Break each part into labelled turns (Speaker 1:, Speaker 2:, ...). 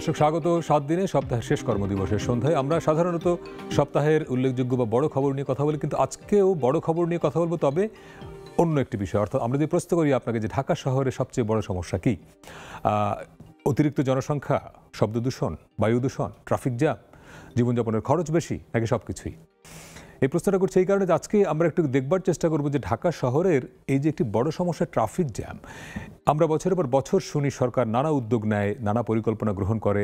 Speaker 1: দর্শক স্বাগত 7 দিনে সপ্তাহের শেষ কর্মদিবসের সন্ধ্যায় আমরা সাধারণত সপ্তাহের উল্লেখযোগ্য বা বড় খবর নিয়ে কথা বলি, কিন্তু আজকেও বড় খবর নিয়ে কথা বলবো, তবে অন্য একটি বিষয়। অর্থাৎ আমরা যদি প্রশ্ন করি আপনাকে যে ঢাকা শহরের সবচেয়ে বড় সমস্যা কি, অতিরিক্ত জনসংখ্যা, শব্দ দূষণ, বায়ু দূষণ, ট্রাফিক জ্যাম, জীবনযাপনের খরচ বেশি, নাকি সব কিছুই? এই প্রশ্নটা করছি এই কারণে যে আজকে আমরা একটু দেখবার চেষ্টা করব যে ঢাকা শহরের এই যে একটি বড় সমস্যা ট্রাফিক জ্যাম, আমরা বছরের পর বছর শুনি সরকার নানা উদ্যোগ নেয়, নানা পরিকল্পনা গ্রহণ করে,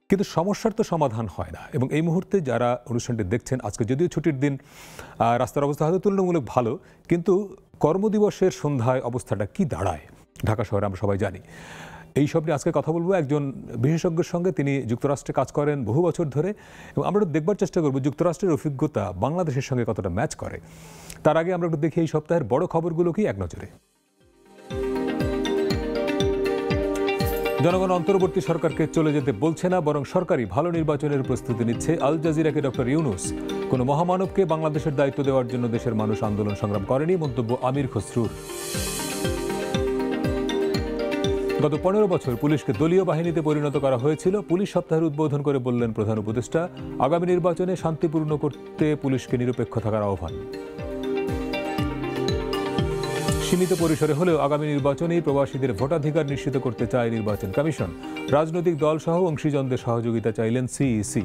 Speaker 1: কিন্তু সমস্যার তো সমাধান হয় না। এবং এই মুহূর্তে যারা অনুষ্ঠানটি দেখছেন, আজকে যদিও ছুটির দিন, রাস্তার অবস্থা হয়তো তুলনামূলক ভালো, কিন্তু কর্মদিবসের সন্ধ্যায় অবস্থাটা কি দাঁড়ায় ঢাকা শহরে আমরা সবাই জানি। এই সব নিয়ে আজকে কথা বলবো একজন বিশেষজ্ঞের সঙ্গে। তিনি যুক্তরাষ্ট্রে কাজ করেন বহু বছর ধরে, এবং আমরা দেখবার চেষ্টা করব যুক্তরাষ্ট্রের অভিজ্ঞতা বাংলাদেশের সঙ্গে কতটা ম্যাচ করে। তার আগে আমরা একটু দেখি এই সপ্তাহের বড় খবরগুলো কি এক নজরে। জনগণ অন্তর্বর্তী সরকারকে চলে যেতে বলছে না, বরং সরকারি ভালো নির্বাচনের প্রস্তুতি নিচ্ছে। আল জাজিরাকে ডক্টর ইউনুস, কোনো মহামানবকে বাংলাদেশের দায়িত্ব দেওয়ার জন্য দেশের মানুষ আন্দোলন সংগ্রাম করেনি, মন্তব্য আমির খসরুর। গত 15 বছর পুলিশকে দলীয় বাহিনীতে পরিণত করা হয়েছিল। পুলিশ সপ্তাহের উদ্বোধন করে বললেন প্রধান উপদেষ্টা, আগামী নির্বাচনে শান্তিপূর্ণ করতে পুলিশকে নিরপেক্ষ থাকার আহ্বান। সীমিত পরিসরে হলেও আগামী নির্বাচনেই প্রবাসীদের ভোটাধিকার নিশ্চিত করতে চায় নির্বাচন কমিশন। রাজনৈতিক দল সহ অংশীজনদের সহযোগিতা চাইলেন সিইসি।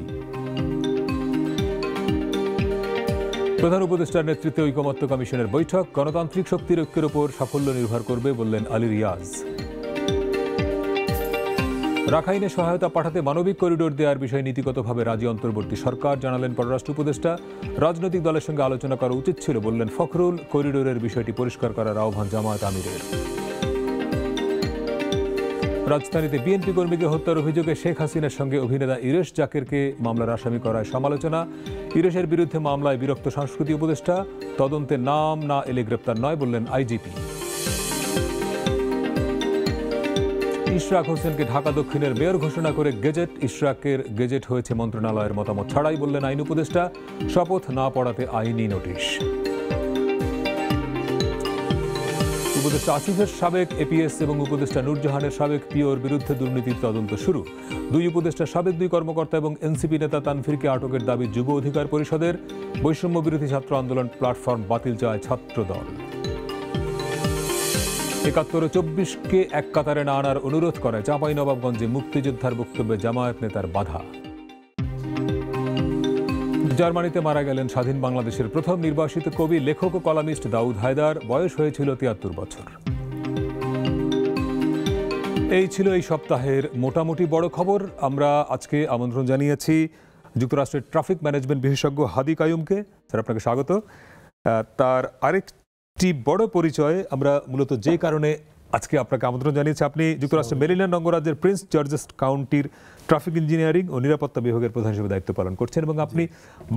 Speaker 1: প্রধান উপদেষ্টার নেতৃত্বে ঐকমত্য কমিশনের বৈঠক, গণতান্ত্রিক শক্তির ঐক্যের ওপর সাফল্য নির্ভর করবে বললেন আলী রিয়াজ। রাখাইনে সহায়তা পাঠাতে মানবিক করিডোর দেওয়ার বিষয়ে নীতিগতভাবে রাজি অন্তর্বর্তী সরকার, জানালেন পররাষ্ট্র উপদেষ্টা। রাজনৈতিক দলের সঙ্গে আলোচনা করা উচিত ছিল বললেন ফখরুল। করিডোরের বিষয়টি পরিষ্কার করার আহ্বান জামায়াত আমিরের। রাজধানীতে বিএনপি কর্মীকে হত্যার অভিযোগে শেখ হাসিনার সঙ্গে অভিনেতা ইরেশ জাকেরকে মামলার আসামি করায় সমালোচনা। ইরেশের বিরুদ্ধে মামলায় বিরক্ত সংস্কৃতি উপদেষ্টা। তদন্তে নাম না এলে গ্রেপ্তার নয় বললেন আইজিপি। ইশরাক হোসেনকে ঢাকা দক্ষিণের মেয়র ঘোষণা করে গেজেট। ইশরাকের গেজেট হয়েছে মন্ত্রণালয়ের মতামত ছাড়াই বললেন আইন উপদেষ্টা। শপথ না পড়াতে আইনি নোটিশ। উপদেষ্টা আসিফের সাবেক এপিএস এবং উপদেষ্টা নূরজাহানের সাবেক পিওর বিরুদ্ধে দুর্নীতির তদন্ত শুরু। দুই উপদেষ্টা সাবেক দুই কর্মকর্তা এবং এনসিপি নেতা তানভীরকে আটকের দাবি যুব অধিকার পরিষদের। বৈষম্য বিরোধী ছাত্র আন্দোলন প্ল্যাটফর্ম বাতিল চায় ছাত্রদল। ৭১ ও ২৪কে এক কাতারে না আনার অনুরোধ করে চাঁপাইনবাবগঞ্জে মুক্তিযোদ্ধার বক্তব্যে জামায়াত নেতার বাধা। জার্মানিতে মারা গেলেন স্বাধীন বাংলাদেশের প্রথম নির্বাসিত কবি, লেখক ও কলামিস্ট দাউদ হায়দার। বয়স হয়েছিল ৭৩ বছর। এই ছিল এই সপ্তাহের মোটামুটি বড় খবর। আমরা আজকে আমন্ত্রণ জানিয়েছি যুক্তরাষ্ট্রের ট্রাফিক ম্যানেজমেন্ট বিশেষজ্ঞ হাদি কাইয়ুমকে। স্যার, আপনাকে স্বাগত। তার আরেকটি বড় পরিচয় আমরা মূলত যে কারণে আজকে আপনাকে আমন্ত্রণ জানিয়েছি, আপনি যুক্তরাষ্ট্রের মেরিল্যান্ড অঙ্গরাজ্যের প্রিন্স জর্জেস কাউন্টির ট্রাফিক ইঞ্জিনিয়ারিং ও নিরাপত্তা বিভাগের প্রধান হিসেবে দায়িত্ব পালন করছেন, এবং আপনি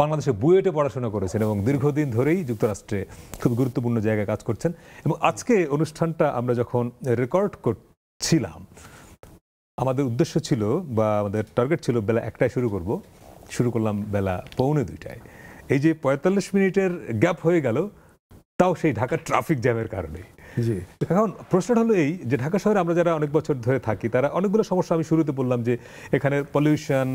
Speaker 1: বাংলাদেশে বুয়েটে পড়াশোনা করেছেন এবং দীর্ঘদিন ধরেই যুক্তরাষ্ট্রে খুব গুরুত্বপূর্ণ জায়গায় কাজ করছেন। এবং আজকে অনুষ্ঠানটা আমরা যখন রেকর্ড করছিলাম, আমাদের উদ্দেশ্য ছিল বা আমাদের টার্গেট ছিল বেলা ১টায় শুরু করলাম বেলা ১:45টায়। এই যে ৪৫ মিনিটের গ্যাপ হয়ে গেল, তাও সেই ঢাকার ট্রাফিক জ্যামের কারণে। এখন প্রশ্নটা হলো এই যে ঢাকা শহরে আমরা যারা অনেক বছর ধরে থাকি, তারা অনেকগুলো সমস্যা, আমি শুরুতে বললাম যে এখানের পলিউশন,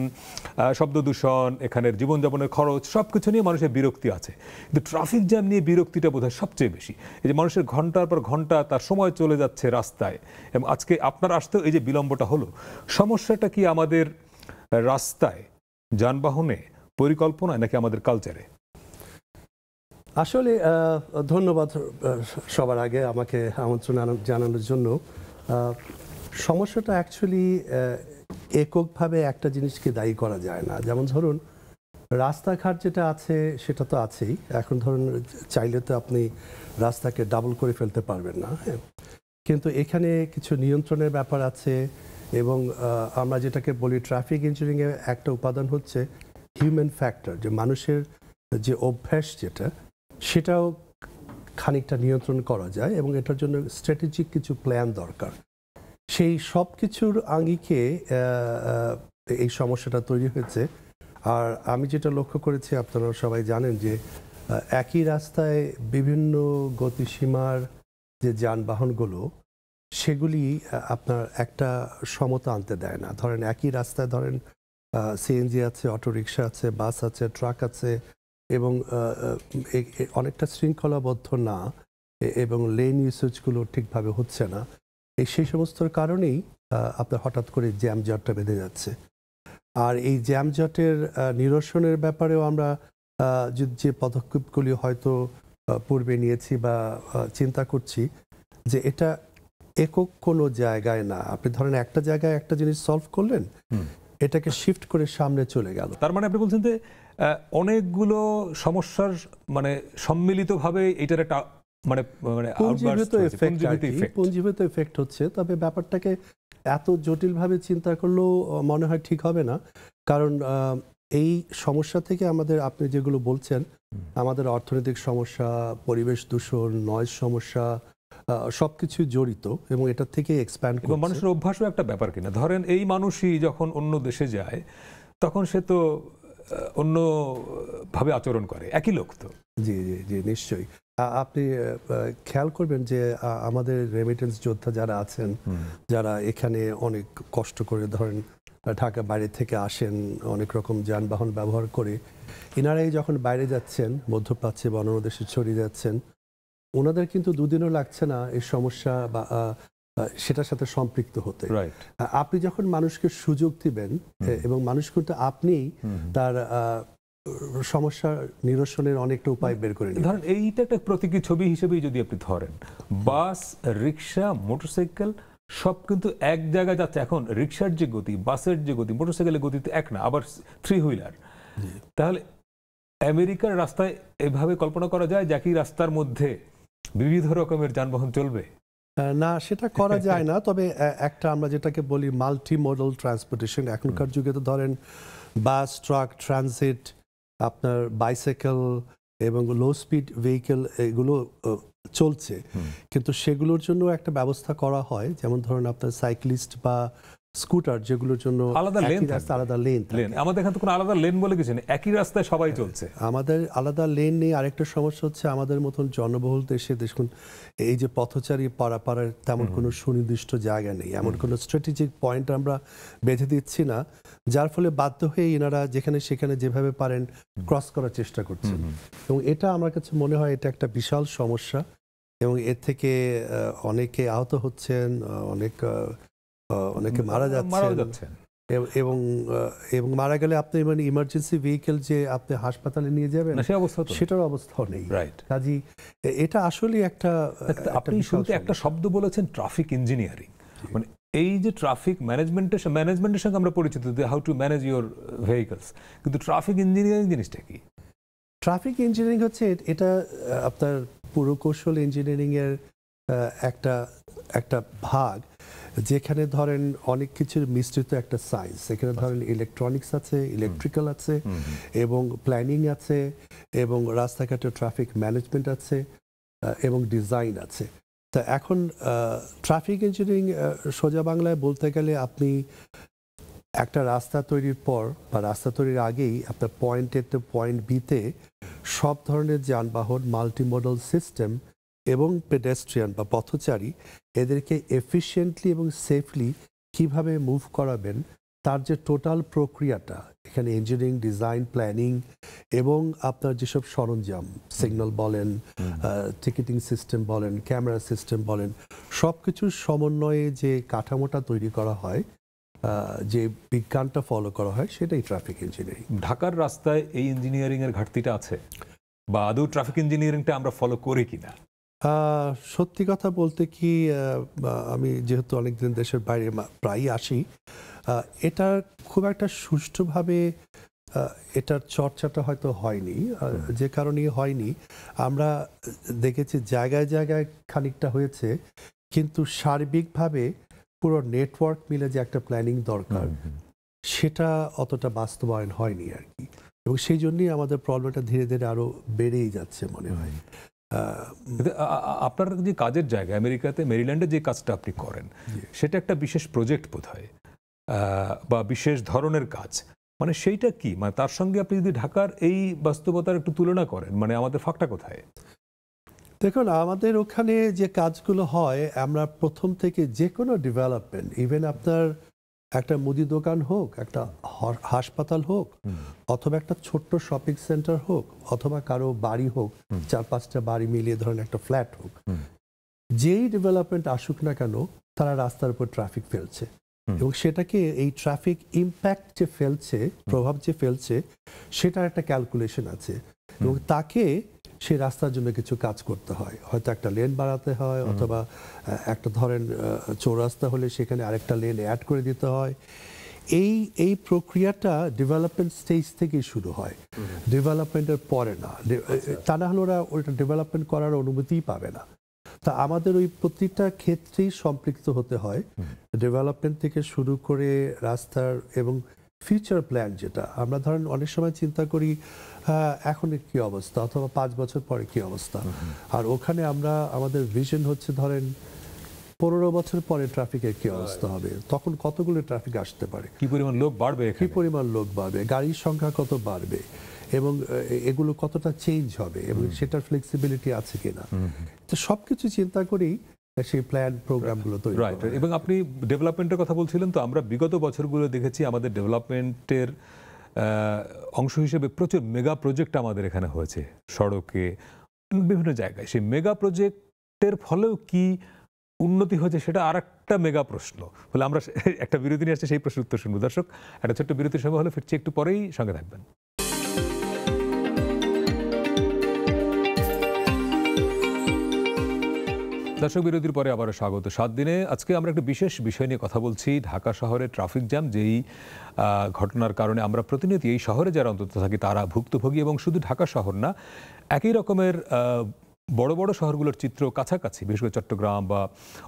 Speaker 1: শব্দ দূষণ, এখানের জীবনযাপনের খরচ, সব কিছু নিয়ে মানুষের বিরক্তি আছে, কিন্তু ট্রাফিক জ্যাম নিয়ে বিরক্তিটা বোধহয় সবচেয়ে বেশি। এই যে মানুষের ঘন্টার পর ঘন্টা তার সময় চলে যাচ্ছে রাস্তায়, এবং আজকে আপনার আসতেও এই যে বিলম্বটা হলো, সমস্যাটা কি আমাদের রাস্তায়, যানবাহনে, পরিকল্পনায়, নাকি আমাদের কালচারে?
Speaker 2: আসলে ধন্যবাদ সবার আগে আমাকে আমন্ত্রণ জানানোর জন্য। সমস্যাটা অ্যাকচুয়ালি এককভাবে একটা জিনিসকে দায়ী করা যায় না। যেমন ধরুন, রাস্তাঘাট যেটা আছে সেটা তো আছেই। এখন ধরুন, চাইলে তো আপনি রাস্তাকে ডাবল করে ফেলতে পারবেন না, হ্যাঁ, কিন্তু এখানে কিছু নিয়ন্ত্রণের ব্যাপার আছে। এবং আমরা যেটাকে বলি ট্রাফিক ইঞ্জিনিয়ারিংয়ে একটা উপাদান হচ্ছে হিউম্যান ফ্যাক্টর, যে মানুষের যে অভ্যাস যেটা, সেটাও খানিকটা নিয়ন্ত্রণ করা যায়, এবং এটার জন্য স্ট্র্যাটেজিক কিছু প্ল্যান দরকার। সেই সব কিছুর আঙ্গিকে এই সমস্যাটা তৈরি হয়েছে। আর আমি যেটা লক্ষ্য করেছি, আপনারা সবাই জানেন যে একই রাস্তায় বিভিন্ন গতিসীমার যে যানবাহনগুলো, সেগুলি আপনার একটা সমতা আনতে দেয় না। ধরেন একই রাস্তায় ধরেন সিএনজি আছে, অটোরিকশা আছে, বাস আছে, ট্রাক আছে এবং অনেকটা শৃঙ্খলাবদ্ধ না এবং লেন ইউসেজগুলো ঠিকভাবে হচ্ছে না। সেই সমস্ত কারণেই আপনার হঠাৎ করে জ্যাম জটটা বেঁধে যাচ্ছে। আর এই জ্যাম জটের নিরসনের ব্যাপারেও আমরা যে পদক্ষেপগুলি হয়তো পূর্বে নিয়েছি বা চিন্তা করছি, যে এটা একক কোনো জায়গায় না। আপনি ধরেন একটা জায়গায় একটা জিনিস সলভ করলেন, এটাকে শিফট করে সামনে চলে গেল।
Speaker 1: তার মানে আপনি বলছেন যে অনেকগুলো সমস্যার মানে সম্মিলিতভাবে এটার একটা মানে মানে
Speaker 2: পুঞ্জীভূত এফেক্ট হচ্ছে। তবে ব্যাপারটাকে এত জটিলভাবে চিন্তা করলেও মনে হয় ঠিক হবে না। কারণ এই সমস্যা থেকে আমাদের, আপনি যেগুলো বলছেন, আমাদের অর্থনৈতিক সমস্যা, পরিবেশ দূষণ, নয়েজ সমস্যা, সবকিছু জড়িত এবং এটার থেকে এক্সপ্যান্ড করছে।
Speaker 1: মানুষের অভ্যাসও একটা ব্যাপার কিনা। ধরেন এই মানুষই যখন অন্য দেশে যায় তখন সে তো অন্য ভাবে আচরণ করে, একই লোক তো।
Speaker 2: জি জি জি, নিশ্চয়ই। আপনি খেয়াল করবেন যে আমাদের রেমিটেন্স যোদ্ধা যারা আছেন, যারা এখানে অনেক কষ্ট করে ধরেন ঢাকা বাইরে থেকে আসেন, অনেক রকম যানবাহন ব্যবহার করে, এনারাই যখন বাইরে যাচ্ছেন, মধ্যপ্রাচ্যে বা অন্য দেশে ছড়িয়ে যাচ্ছেন, ওনাদের কিন্তু দুদিনও লাগছে না এই সমস্যা বা সেটার সাথে সম্পৃক্ত হতে। আপনি যখন মানুষকে সুযোগ দিবেন এবং মানুষ কিন্তু আপনিই তার সমস্যা নিরসনের অনেকটা উপায় বের করে নেবেন।
Speaker 1: ধরেন এইটা একটা প্রতীকী ছবি হিসেবেই যদি আপনি ধরেন, বাস, রিক্সা, মোটরসাইকেল সব কিন্তু এক জায়গায় যাচ্ছে। এখন রিক্সার যে গতি, বাসের যে গতি, মোটরসাইকেলের গতি তো এক না, আবার থ্রি হুইলার। তাহলে আমেরিকার রাস্তায় এভাবে কল্পনা করা যায় যে একই রাস্তার মধ্যে বিবিধ রকমের যানবাহন চলবে?
Speaker 2: না, সেটা করা যায় না। তবে একটা আমরা যেটাকে বলি মাল্টি মডাল ট্রান্সপোর্টেশন, এখনকার যুগে তো ধরেন বাস, ট্রাক, ট্রানজিট, আপনার বাইসাইকেল এবং লো স্পিড ভেহিকেল এগুলো চলছে, কিন্তু সেগুলোর জন্য একটা ব্যবস্থা করা হয়। যেমন ধরুন আপনার সাইক্লিস্ট বা স্কুটার, যেগুলোর জন্য
Speaker 1: আলাদা লেন,
Speaker 2: আলাদা লেন।
Speaker 1: আমাদের এখানে তো কোনো আলাদা লেন বলে কিছু নেই, একই রাস্তায় সবাই চলছে।
Speaker 2: আমাদের আলাদা লেন নেই। আরেকটা সমস্যা হচ্ছে, আমাদের মতন জনবহুল দেশে দেখুন এই যে পথচারী পারাপারের তেমন কোনো সুনির্দিষ্ট জায়গা নেই, এমন কোনো স্ট্র্যাটেজিক পয়েন্ট আমরা বেঁধে দিচ্ছি না, যার ফলে বাধ্য হয়ে এনারা যেখানে সেখানে যেভাবে পারেন ক্রস করার চেষ্টা করছেন। এবং এটা আমার কাছে মনে হয় এটা একটা বিশাল সমস্যা এবং এর থেকে অনেকে আহত হচ্ছেন, অনেকে মারা যাচ্ছেন এবং মারা গেলে আপনি মানে ইমার্জেন্সি ভেহিকেল যে আপনি হাসপাতালে নিয়ে যাবেন সেটার অবস্থাও নেই। কাজী এটা আসলে একটা,
Speaker 1: আপনি শুরুতে একটা শব্দ বলেছেন, ট্রাফিক ইঞ্জিনিয়ারিং। মানে এই যে ট্রাফিক ম্যানেজমেন্টের সঙ্গে আমরা পরিচিত, how to manage your vehicles, কিন্তু ট্রাফিক ইঞ্জিনিয়ারিং জিনিসটা কি?
Speaker 2: ট্রাফিক ইঞ্জিনিয়ারিং হচ্ছে এটা আপনার পুরকৌশল ইঞ্জিনিয়ারিং এর একটা ভাগ, যেখানে ধরেন অনেক কিছুর মিশ্রিত একটা সায়েন্স। এখানে ধরেন ইলেকট্রনিক্স আছে, ইলেকট্রিক্যাল আছে এবং প্ল্যানিং আছে এবং রাস্তাঘাটে ট্রাফিক ম্যানেজমেন্ট আছে এবং ডিজাইন আছে। তা এখন ট্রাফিক ইঞ্জিনিয়ারিং সোজা বাংলায় বলতে গেলে, আপনি একটা রাস্তা তৈরির পর বা রাস্তা তৈরির আগেই আপনার পয়েন্ট এ টু পয়েন্ট বিতে সব ধরনের যানবাহন, মাল্টিমোডাল সিস্টেম এবং পেডেস্ট্রিয়ান বা পথচারী, এদেরকে এফিশিয়েন্টলি এবং সেফলি কিভাবে মুভ করাবেন, তার যে টোটাল প্রক্রিয়াটা, এখানে ইঞ্জিনিয়ারিং, ডিজাইন, প্ল্যানিং এবং আপনার যেসব সরঞ্জাম, সিগন্যাল বলেন, টিকিটিং সিস্টেম বলেন, ক্যামেরা সিস্টেম বলেন, সব কিছুর সমন্বয়ে যে কাঠামোটা তৈরি করা হয়, যে বিজ্ঞানটা ফলো করা হয়, সেটাই ট্রাফিক ইঞ্জিনিয়ারিং।
Speaker 1: ঢাকার রাস্তায় এই ইঞ্জিনিয়ারিং এর ঘাটতিটা আছে বা আদৌ ট্রাফিক ইঞ্জিনিয়ারিংটা আমরা ফলো করি কিনা?
Speaker 2: সত্যি কথা বলতে কি, আমি যেহেতু অনেকদিন দেশের বাইরে প্রায়ই আসি, এটা খুব একটা সুষ্ঠুভাবে এটার চর্চাটা হয়তো হয়নি। যে কারণেই হয়নি, আমরা দেখেছি জায়গায় জায়গায় খানিকটা হয়েছে, কিন্তু সার্বিকভাবে পুরো নেটওয়ার্ক মিলে যে একটা প্ল্যানিং দরকার, সেটা অতটা বাস্তবায়ন হয়নি আর কি। এবং সেই জন্যই আমাদের প্রবলেমটা ধীরে ধীরে আরো বেড়েই যাচ্ছে মনে হয়।
Speaker 1: আপনার যে কাজের জায়গা আমেরিকাতে, মেরিল্যান্ডে যে কাজটা আপনি করেন, সেটা একটা বিশেষ প্রজেক্ট বোধহয় বা বিশেষ ধরনের কাজ। মানে সেইটা কি, মানে তার সঙ্গে আপনি যদি ঢাকার এই বাস্তবতার একটু তুলনা করেন, মানে আমাদের ফাঁকটা কোথায়?
Speaker 2: দেখুন, আমাদের ওখানে যে কাজগুলো হয়, আমরা প্রথম থেকে যে কোনো ডেভেলপমেন্ট, ইভেন আপনার একটা মুদি দোকান হোক, একটা হাসপাতাল হোক, অথবা একটা ছোট্ট শপিং সেন্টার হোক, অথবা কারো বাড়ি হোক, 4-5টা বাড়ি মিলিয়ে ধরেন একটা ফ্ল্যাট হোক, যেই ডেভেলপমেন্ট আসুক না কেন, তারা রাস্তার উপর ট্রাফিক ফেলছে এবং সেটাকে এই ট্রাফিক ইম্প্যাক্ট যে ফেলছে, প্রভাব যে ফেলছে, সেটার একটা ক্যালকুলেশন আছে এবং তাকে সেই রাস্তার জন্য কিছু কাজ করতে হয়। হয়তো একটা লেন বাড়াতে হয়, অথবা একটা ধরেন চৌরাস্তা হলে সেখানে আরেকটা লেন অ্যাড করে দিতে হয়। এই প্রক্রিয়াটা ডেভেলপমেন্ট স্টেজ থেকেই শুরু হয়, ডেভেলপমেন্টের পরে না। তা না হলে ওরা ওইটা ডেভেলপমেন্ট করার অনুমতিই পাবে না। তা আমাদের ওই প্রতিটা ক্ষেত্রেই সম্পৃক্ত হতে হয়, ডেভেলপমেন্ট থেকে শুরু করে রাস্তার এবং ফিউচার প্ল্যান, যেটা আমরা ধরেন অনেক সময় চিন্তা করি এখন কি অবস্থা, অথবা 5 বছর পরে কি অবস্থা, আর ওখানে আমরা আমাদের ভিশন হচ্ছে ধরেন 15 বছর পরে ট্রাফিকের কি অবস্থা হবে, তখন কতগুলো ট্রাফিক আসতে পারে,
Speaker 1: কি পরিমাণ লোক বাড়বে,
Speaker 2: কি পরিমাণ লোক বাড়বে, গাড়ির সংখ্যা কত বাড়বে, এবং এগুলো কতটা চেঞ্জ হবে, এবং সেটার ফ্লেক্সিবিলিটি আছে কিনা। তো সবকিছু চিন্তা করেই সেই প্ল্যান প্রোগ্রামগুলো তৈরি
Speaker 1: রাইট। এবং আপনি ডেভেলপমেন্টের কথা বলছিলেন, তো আমরা বিগত বছরগুলো দেখেছি আমাদের ডেভেলপমেন্টের অংশ হিসেবে প্রচুর মেগা প্রজেক্ট আমাদের এখানে হয়েছে, সড়কে, বিভিন্ন জায়গায়। সেই মেগা প্রজেক্টের ফলেও কি উন্নতি হয়েছে, সেটা আর একটা মেগা প্রশ্ন। বলে আমরা একটা বিরতি নিয়ে আসছে, সেই প্রশ্নের উত্তর শুনবো। দর্শক, একটা ছোট্ট বিরতির সময় হলে ফিরছি একটু পরেই, সঙ্গে থাকবেন। দর্শক, বিরতির পরে আবারও স্বাগত। 7 দিনে আজকে আমরা একটা বিশেষ বিষয় নিয়ে কথা বলছি, ঢাকা শহরে ট্রাফিক জ্যাম। যেই ঘটনার কারণে আমরা প্রতিনিয়ত এই শহরে যারা অন্তত থাকি তারা ভুক্তভোগী, এবং শুধু ঢাকা শহর না, একই রকমের বড় বড় শহরগুলোর চিত্র কাছাকাছি, বিশেষ করে চট্টগ্রাম বা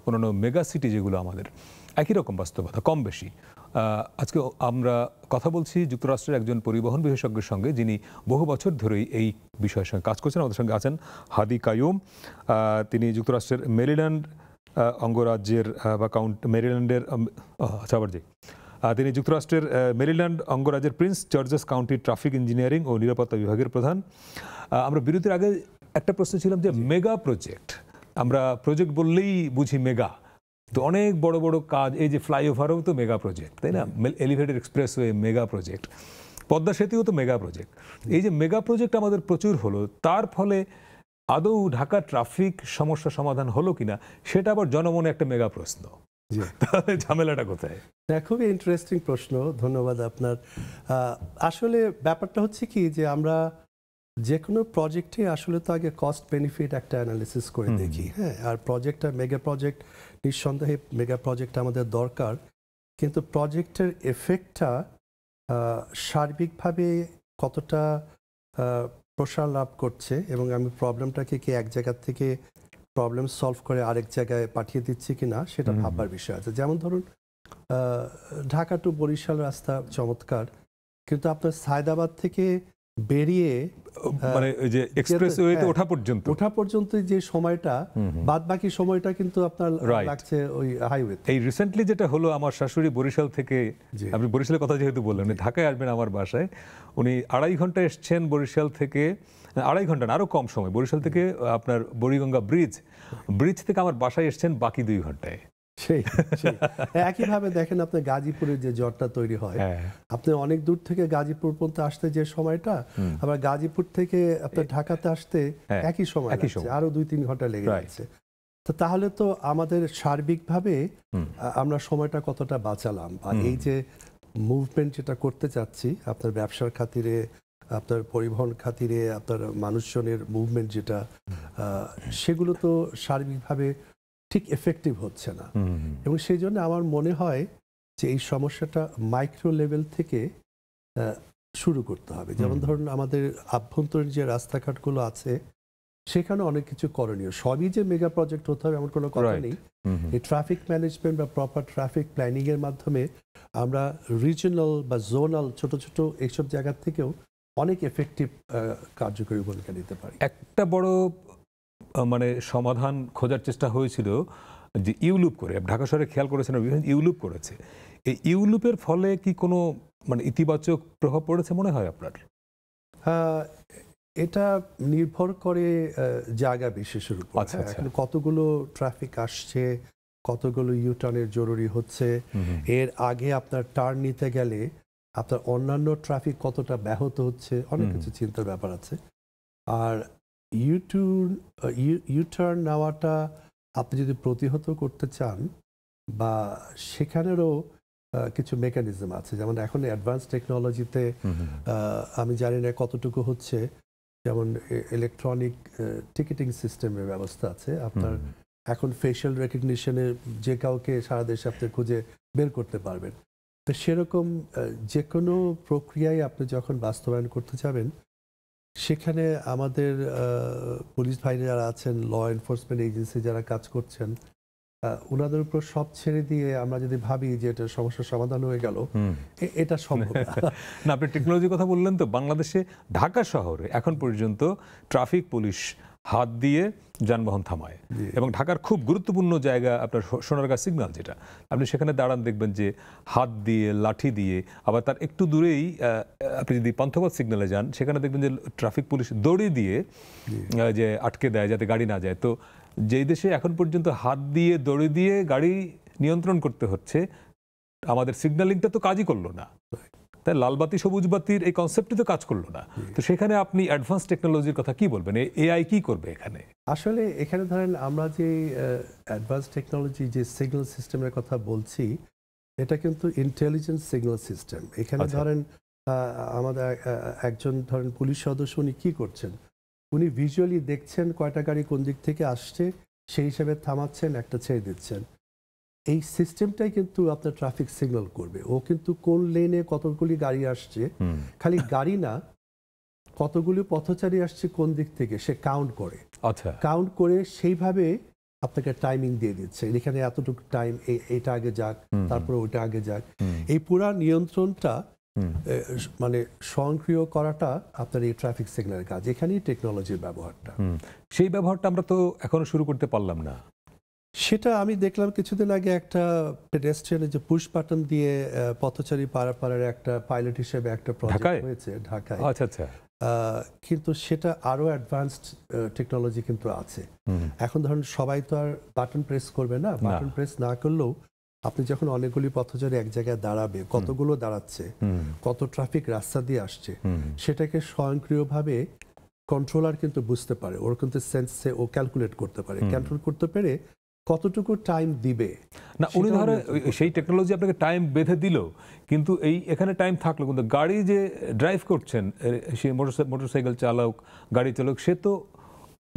Speaker 1: অন্যান্য মেগা সিটি যেগুলো আমাদের, একই রকম বাস্তবতা কম বেশি। আজকে আমরা কথা বলছি যুক্তরাষ্ট্রের একজন পরিবহন বিশেষজ্ঞের সঙ্গে, যিনি বহু বছর ধরেই এই বিষয়ের সঙ্গে কাজ করছেন। আমাদের সঙ্গে আছেন হাদি কাইয়ুম। তিনি যুক্তরাষ্ট্রের মেরিল্যান্ড অঙ্গরাজ্যের বা মেরিল্যান্ডের তিনি যুক্তরাষ্ট্রের মেরিল্যান্ড অঙ্গরাজ্যের Prince George's County traffic engineering ও নিরাপত্তা বিভাগের প্রধান। আমরা বিরতির আগে একটা প্রশ্ন ছিলাম যে মেগা প্রজেক্ট, আমরা প্রজেক্ট বললেই বুঝি মেগা, তো অনেক বড় বড় কাজ, এই যে ফ্লাইওভারও তো মেগা প্রজেক্ট, তাই না? Elevated expressway mega project, Padma সেতুও তো মেগা প্রজেক্ট। এই যে মেগা প্রজেক্ট আমাদের প্রচুর হলো, তার ফলে আদৌ ঢাকা ট্রাফিক সমস্যা সমাধান হলো কিনা, সেটা আবার জনমনে একটা মেগা প্রশ্ন। তাহলে ঝামেলাটা কোথায়?
Speaker 2: খুবই ইন্টারেস্টিং প্রশ্ন, ধন্যবাদ আপনার। আসলে ব্যাপারটা হচ্ছে কি, যে আমরা যে কোনো প্রজেক্টে আসলে তো আগে কস্ট বেনিফিট একটা অ্যানালিসিস করে দেখি। হ্যাঁ, আর প্রজেক্টটা মেগা প্রজেক্ট, নিঃসন্দেহে মেগা প্রজেক্ট আমাদের দরকার, কিন্তু প্রজেক্টের এফেক্টটা সার্বিকভাবে কতটা প্রসার লাভ করছে, এবং আমি প্রবলেমটাকে কি এক জায়গা থেকে প্রবলেম সলভ করে আরেক জায়গায় পাঠিয়ে দিচ্ছি কিনা, সেটা ভাববার বিষয় আছে। যেমন ধরুন, ঢাকা টু বরিশাল রাস্তা চমৎকার, কিন্তু আপনার সায়দাবাদ থেকে বেরিয়ে
Speaker 1: মানে ওই যে এক্সপ্রেসওয়েতে ওঠা পর্যন্ত
Speaker 2: যে সময়টা, বাদ বাকি সময়টা কিন্তু আপনার লাগছে ওই হাইওয়ে।
Speaker 1: এই রিসেন্টলি যেটা হলো, আমার শাশুড়ি বরিশাল থেকে, আপনি বরিশালের কথা যেহেতু বললেন, ঢাকায় আসবেন আমার বাসায়, উনি 2.5 ঘন্টা এসছেন বরিশাল থেকে, 2.5 ঘন্টা না, আরো কম সময়, বরিশাল থেকে আপনার বুড়িগঙ্গা ব্রিজ থেকে আমার বাসায় এসছেন বাকি 2 ঘন্টায়।
Speaker 2: সেই একইভাবে দেখেন আপনার গাজীপুরের যে জটটা তৈরি হয়, আপনি অনেক দূর থেকে গাজীপুর পর্যন্ত আসতে যে সময়টা, আবার গাজীপুর থেকে আপনার ঢাকাতে আসতে একই সময়, আরো 2-3 ঘন্টা লেগে যাচ্ছে। তো তাহলে তো আমাদের সার্বিকভাবে আমরা সময়টা কতটা বাঁচালাম। আর এই যে মুভমেন্ট যেটা করতে চাচ্ছি, আপনার ব্যবসার খাতিরে, আপনার পরিবহন খাতিরে, আপনার মানুষজনের মুভমেন্ট যেটা, সেগুলো তো সার্বিকভাবে ঠিক এফেক্টিভ হচ্ছে না। এবং সেই জন্য আমার মনে হয় যে এই সমস্যাটা মাইক্রো লেভেল থেকে শুরু করতে হবে। যেমন ধরুন, আমাদের আভ্যন্তরীণ যে রাস্তাঘাটগুলো আছে, সেখানে অনেক কিছু করণীয়। সবই যে মেগা প্রজেক্ট হতে হবে এমন কোনো কথা নেই। এই ট্রাফিক ম্যানেজমেন্ট বা প্রপার ট্রাফিক প্ল্যানিং এর মাধ্যমে আমরা রিজিওনাল বা জোনাল ছোট ছোট এইসব জায়গা থেকেও অনেক এফেক্টিভ কার্যকরী ভূমিকা নিতে পারি।
Speaker 1: একটা বড় মানে সমাধান খোঁজার চেষ্টা হয়েছিল যে ইউলুপ করে, ঢাকা শহরে খেয়াল করেছেন ইউলুপ করেছে। এই ইউলুপের ফলে কি কোনো মানে ইতিবাচক প্রভাব পড়েছে মনে হয় আপনার?
Speaker 2: এটা নির্ভর করে জায়গা বিশেষের উপর।
Speaker 1: আচ্ছা, আচ্ছা।
Speaker 2: এখন কতগুলো ট্রাফিক আসছে, কতগুলো ইউটার্নের জরুরি হচ্ছে, এর আগে আপনার টার্ন নিতে গেলে আপনার অন্যান্য ট্রাফিক কতটা ব্যাহত হচ্ছে, অনেক কিছু চিন্তার ব্যাপার আছে। আর ইউটার্ন নেওয়াটা আপনি যদি প্রতিহত করতে চান, বা সেখানেরও কিছু মেকানিজম আছে, যেমন এখন অ্যাডভান্স টেকনোলজিতে আমি জানি না কতটুকু হচ্ছে, যেমন ইলেকট্রনিক টিকিটিং সিস্টেমের ব্যবস্থা আছে আপনার। এখন ফেশিয়াল রেকগনিশনে যে কাউকে সারা দেশে আপনি খুঁজে বের করতে পারবেন। তো সেরকম যে কোনো প্রক্রিয়ায় আপনি যখন বাস্তবায়ন করতে যাবেন, সেখানে আমাদের পুলিশ ভাই যারা আছেন, ল এনফোর্সমেন্ট এজেন্সি যারা কাজ করছেন, ওনাদের উপর সব ছেড়ে দিয়ে আমরা যদি ভাবি যে এটা সমস্যার সমাধান হয়ে গেল, এটা সম্ভব না।
Speaker 1: না, আপনি টেকনোলজির কথা বললেন, তো বাংলাদেশে ঢাকা শহরে এখন পর্যন্ত ট্রাফিক পুলিশ হাত দিয়ে যানবাহন থামায়, এবং ঢাকার খুব গুরুত্বপূর্ণ জায়গা আপনার সোনারগাঁ সিগন্যাল, যেটা আপনি সেখানে দাঁড়ান দেখবেন যে হাত দিয়ে, লাঠি দিয়ে, আবার তার একটু দূরেই আপনি যদি পান্থপথ সিগন্যালে যান, সেখানে দেখবেন যে ট্রাফিক পুলিশ দড়ি দিয়ে যে আটকে দেয় যাতে গাড়ি না যায়। তো যেই দেশে এখন পর্যন্ত হাত দিয়ে, দড়ি দিয়ে গাড়ি নিয়ন্ত্রণ করতে হচ্ছে, আমাদের সিগন্যালিংটা তো কাজই করলো না, তাই লালবাতি সবুজ বাতির এই কনসেপ্টই তো কাজ করলো না। তো সেখানে আপনি অ্যাডভান্স টেকনোলজির কথা কি বলবেন? এআই কি করবে এখানে?
Speaker 2: আসলে এখানে ধরেন আমরা যে অ্যাডভান্স টেকনোলজি যে সিগন্যাল সিস্টেমের কথা বলছি, এটা কিন্তু ইন্টেলিজেন্স সিগন্যাল সিস্টেম। এখানে ধরেন আমাদের একজন ধরেন পুলিশ সদস্য, উনি কি করছেন, উনি ভিজুয়ালি দেখছেন কয়টা গাড়ি কোন দিক থেকে আসছে, সেই হিসাবে থামাচ্ছেন, একটা ছেড়ে দিচ্ছেন। এই সিস্টেমটাই কিন্তু আপনার ট্রাফিক সিগন্যাল করবে। ও কিন্তু কোন লেনে কতগুলি গাড়ি আসছে, খালি গাড়ি না, কতগুলি পথচারী আসছে কোন দিক থেকে, সে কাউন্ট করে।
Speaker 1: আচ্ছা,
Speaker 2: কাউন্ট করে সেইভাবে আপনাকে টাইমিং দিয়ে দিচ্ছে, এখানে এতটুকু টাইম, এটা আগে যাক, তারপরে ওইটা আগে যাক। এই পুরা নিয়ন্ত্রণটা মানে স্বয়ংক্রিয় করাটা আপনার এই ট্রাফিক সিগন্যালের কাজ। এখানেই টেকনোলজির ব্যবহারটা।
Speaker 1: সেই ব্যবহারটা আমরা তো এখনো শুরু করতে পারলাম না।
Speaker 2: সেটা আমি দেখলাম কিছুদিন আগে একটা পেডেস্ট্রিয়ানের যে পুশ বাটন দিয়ে পথচারী পারাপারের একটা পাইলট হিসেবে একটা প্রজেক্ট হয়েছে ঢাকায়।
Speaker 1: আচ্ছা আচ্ছা।
Speaker 2: কিন্তু সেটা আরো অ্যাডভান্সড টেকনোলজি কিন্তু আছে। এখন ধরুন সবাই তো আর বাটন প্রেস করবে না, বাটন প্রেস না করলেও আপনি যখন অনেকগুলি পথচারী এক জায়গায় দাঁড়াবে, কতগুলো দাঁড়াচ্ছে, কত ট্রাফিক রাস্তা দিয়ে আসছে, সেটাকে স্বয়ংক্রিয়ভাবে কন্ট্রোলার কিন্তু বুঝতে পারে, ওর কিন্তু সেন্সে ও ক্যালকুলেট করতে পারে, ক্যালকুলেট করতে পেরে কতটুকু টাইম দিবে
Speaker 1: না। উনি ধরে সেই টেকনোলজি আপনাকে টাইম বেঁধে দিল, কিন্তু এখানে টাইম থাকলো, কিন্তু গাড়ি যে ড্রাইভ করছেন, সে মোটরসাইকেল চালক, গাড়ি চালক, সে তো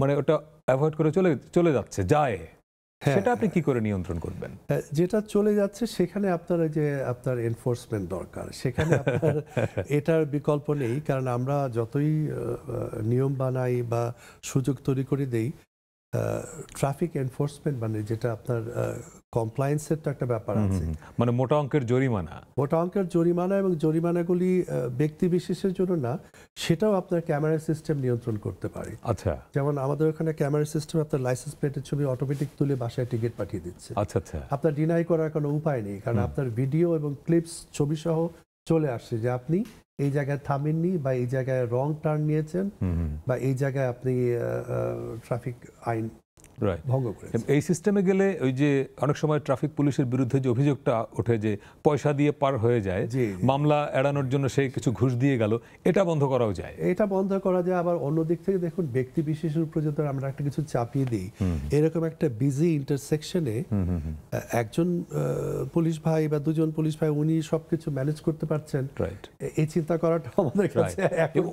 Speaker 1: মানে ওটা অ্যাভয়েড করে চলে যাচ্ছে, যায়, সেটা আপনি কি করে নিয়ন্ত্রণ করবেন?
Speaker 2: যেটা চলে যাচ্ছে সেখানে আপনার যে আপনার এনফোর্সমেন্ট দরকার, সেখানে আপনার এটার বিকল্প নেই। কারণ আমরা যতই নিয়ম বানাই বা সুযোগ তৈরি করে দেই, ট্রাফিক এনফোর্সমেন্ট মানে যেটা আপনার কমপ্লায়েন্সের তো একটা ব্যাপার আছে,
Speaker 1: মানে মোটা অঙ্কের জরিমানা।
Speaker 2: মোটা অঙ্কের জরিমানা, এবং জরিমানাগুলি ব্যক্তি বিশেষের জন্য না, সেটাও আপনার ক্যামেরা সিস্টেম নিয়ন্ত্রণ করতে পারে।
Speaker 1: আচ্ছা,
Speaker 2: যেমন আমাদের ওখানে ক্যামেরা সিস্টেম আপনার লাইসেন্স প্লেটের ছবি অটোমেটিক তুলে বাসায় টিকিট পাঠিয়ে দিচ্ছে।
Speaker 1: আচ্ছা আচ্ছা।
Speaker 2: আপনার ডিনাই করার কোনো উপায় নেই, কারণ আপনার ভিডিও এবং ক্লিপস ছবি সহ চলে আসছে যে আপনি এই জায়গায় থামেননি, বা এই জায়গায় রং টার্ন নিয়েছেন, বা এই জায়গায় আপনি ট্রাফিক আইন ভঙ্গ করেছেন।
Speaker 1: এই সিস্টেমে গেলে ওই যে অনেক সময় ট্রাফিক পুলিশের বিরুদ্ধে যে অভিযোগটা ওঠে যে পয়সা দিয়ে পার হয়ে যায়, মামলা এড়ানোর জন্য সে কিছু ঘুষ দিয়ে গেল, এটা বন্ধ করাও যায়।
Speaker 2: এটা বন্ধ করা যায়। আবার অন্য দিক থেকে দেখুন, ব্যক্তি বিশেষের উপর যদি আমরা একটা কিছু চাপিয়ে দিই, এরকম একটা বিজি ইন্টারসেকশনে একজন পুলিশ ভাই বা দুজন পুলিশ ভাই উনি সবকিছু ম্যানেজ করতে পারছেন, এই চিন্তা করাটা আমাদের কাছে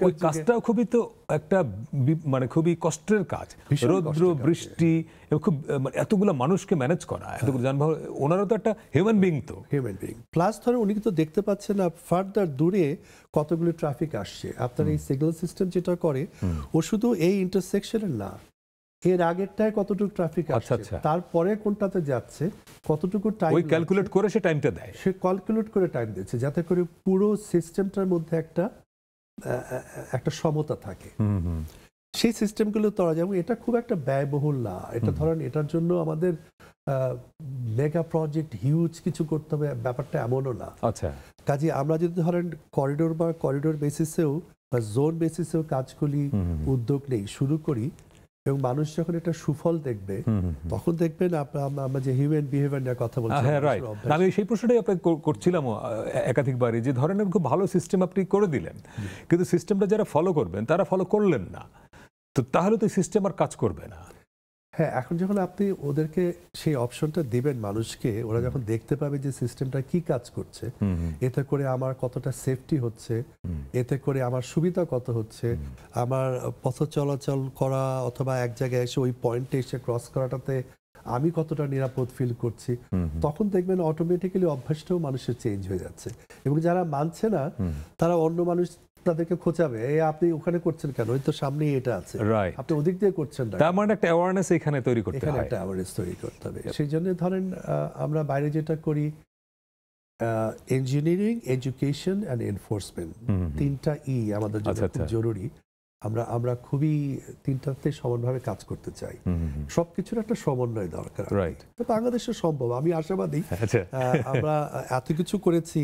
Speaker 1: ওই কাজটাও খুবই তো একটা মানে খুবই কষ্টের কাজ, রৌদ্র বৃষ্টি, খুব এতগুলো মানুষকে ম্যানেজ করা, এতগুলো যানবাহন, ওনারও তো একটা হিউম্যান বিং, তো হিউম্যান
Speaker 2: বিং প্লাস ধরুন উনি কিন্তু দেখতে পাচ্ছেন না ফার্দার দূরে কতগুলো ট্রাফিক আসছে। আপনার এই সিগন্যাল সিস্টেম যেটা করে, ও শুধু এই ইন্টারসেকশনের না, এর আগেরটায় কতটুকু ট্রাফিক আসছে, তারপরে কোনটাতে যাচ্ছে, কতটুকু টাইম,
Speaker 1: ওই ক্যালকুলেট করে সে টাইমটা দেয়,
Speaker 2: সে ক্যালকুলেট করে টাইম দিচ্ছে, যাতে করে পুরো সিস্টেমটার মধ্যে একটা সমতা থাকে। সেই সিস্টেমগুলো তো যেমন এটা খুব একটা ব্যয়বহুল না। এটা ধরেন এটার জন্য আমাদের মেগা প্রজেক্ট হিউজ কিছু করতে হবে, ব্যাপারটা এমনও না।
Speaker 1: আচ্ছা,
Speaker 2: কাজে আমরা যদি ধরেন করিডোর বেসিসেও বা জোন বেসিসেও কাজগুলি উদ্যোগ নেই, শুরু করি, এবং মানুষ যখন এটা সুফল দেখবে তখন দেখবেন আমরা যে হিউম্যান বিহেভিয়ার নিয়ে কথা বলছি।
Speaker 1: হ্যাঁ, রাইট। আমি সেই প্রশ্নটাই আপনাকে করছিলাম একাধিকবারই, যে ধরেন খুব ভালো সিস্টেম আপনি করে দিলেন, কিন্তু সিস্টেমটা যারা ফলো করবেন তারা ফলো করলেন না, তো তাহলে তো সিস্টেম আর কাজ করবে না।
Speaker 2: হ্যাঁ, এখন যখন আপনি ওদেরকে সেই অপশনটা দিবেন মানুষকে, ওরা যখন দেখতে পাবে যে সিস্টেমটা কি কাজ করছে, এতে করে আমার কতটা সেফটি হচ্ছে, এতে করে আমার সুবিধা কত হচ্ছে, আমার পথ চলাচল করা অথবা এক জায়গায় এসে ওই পয়েন্টে এসে ক্রস করাটাতে আমি কতটা নিরাপদ ফিল করছি, তখন দেখবেন অটোমেটিক্যালি অভ্যাসটাও মানুষের চেঞ্জ হয়ে যাচ্ছে। এবং যারা মানছে না তারা অন্য মানুষ তাদেরকে খোঁচাবে, এই আপনি ওখানে করছেন কেন, ওই তো সামনেই এটা আছে, আপনি ওদিক দিয়ে করছেন না।
Speaker 1: তার মানে একটা অ্যাওয়ারনেস এখানে তৈরি করতে
Speaker 2: এখানে
Speaker 1: হয়,
Speaker 2: একটা অ্যাওয়ারনেস তৈরি করতে হবে। সেই জন্য ধরেন আমরা বাইরে যেটা করি, ইঞ্জিনিয়ারিং, এডুকেশন অ্যান্ড এনফোর্সমেন্ট, তিনটা আমাদের জন্য খুব জরুরি। আমরা খুবই তিনটাতে সমানভাবে কাজ করতে চাই, সবকিছুর একটা সমন্বয় দরকার। বাংলাদেশে সম্ভব, আমি আশাবাদী। আমরা এত কিছু করেছি,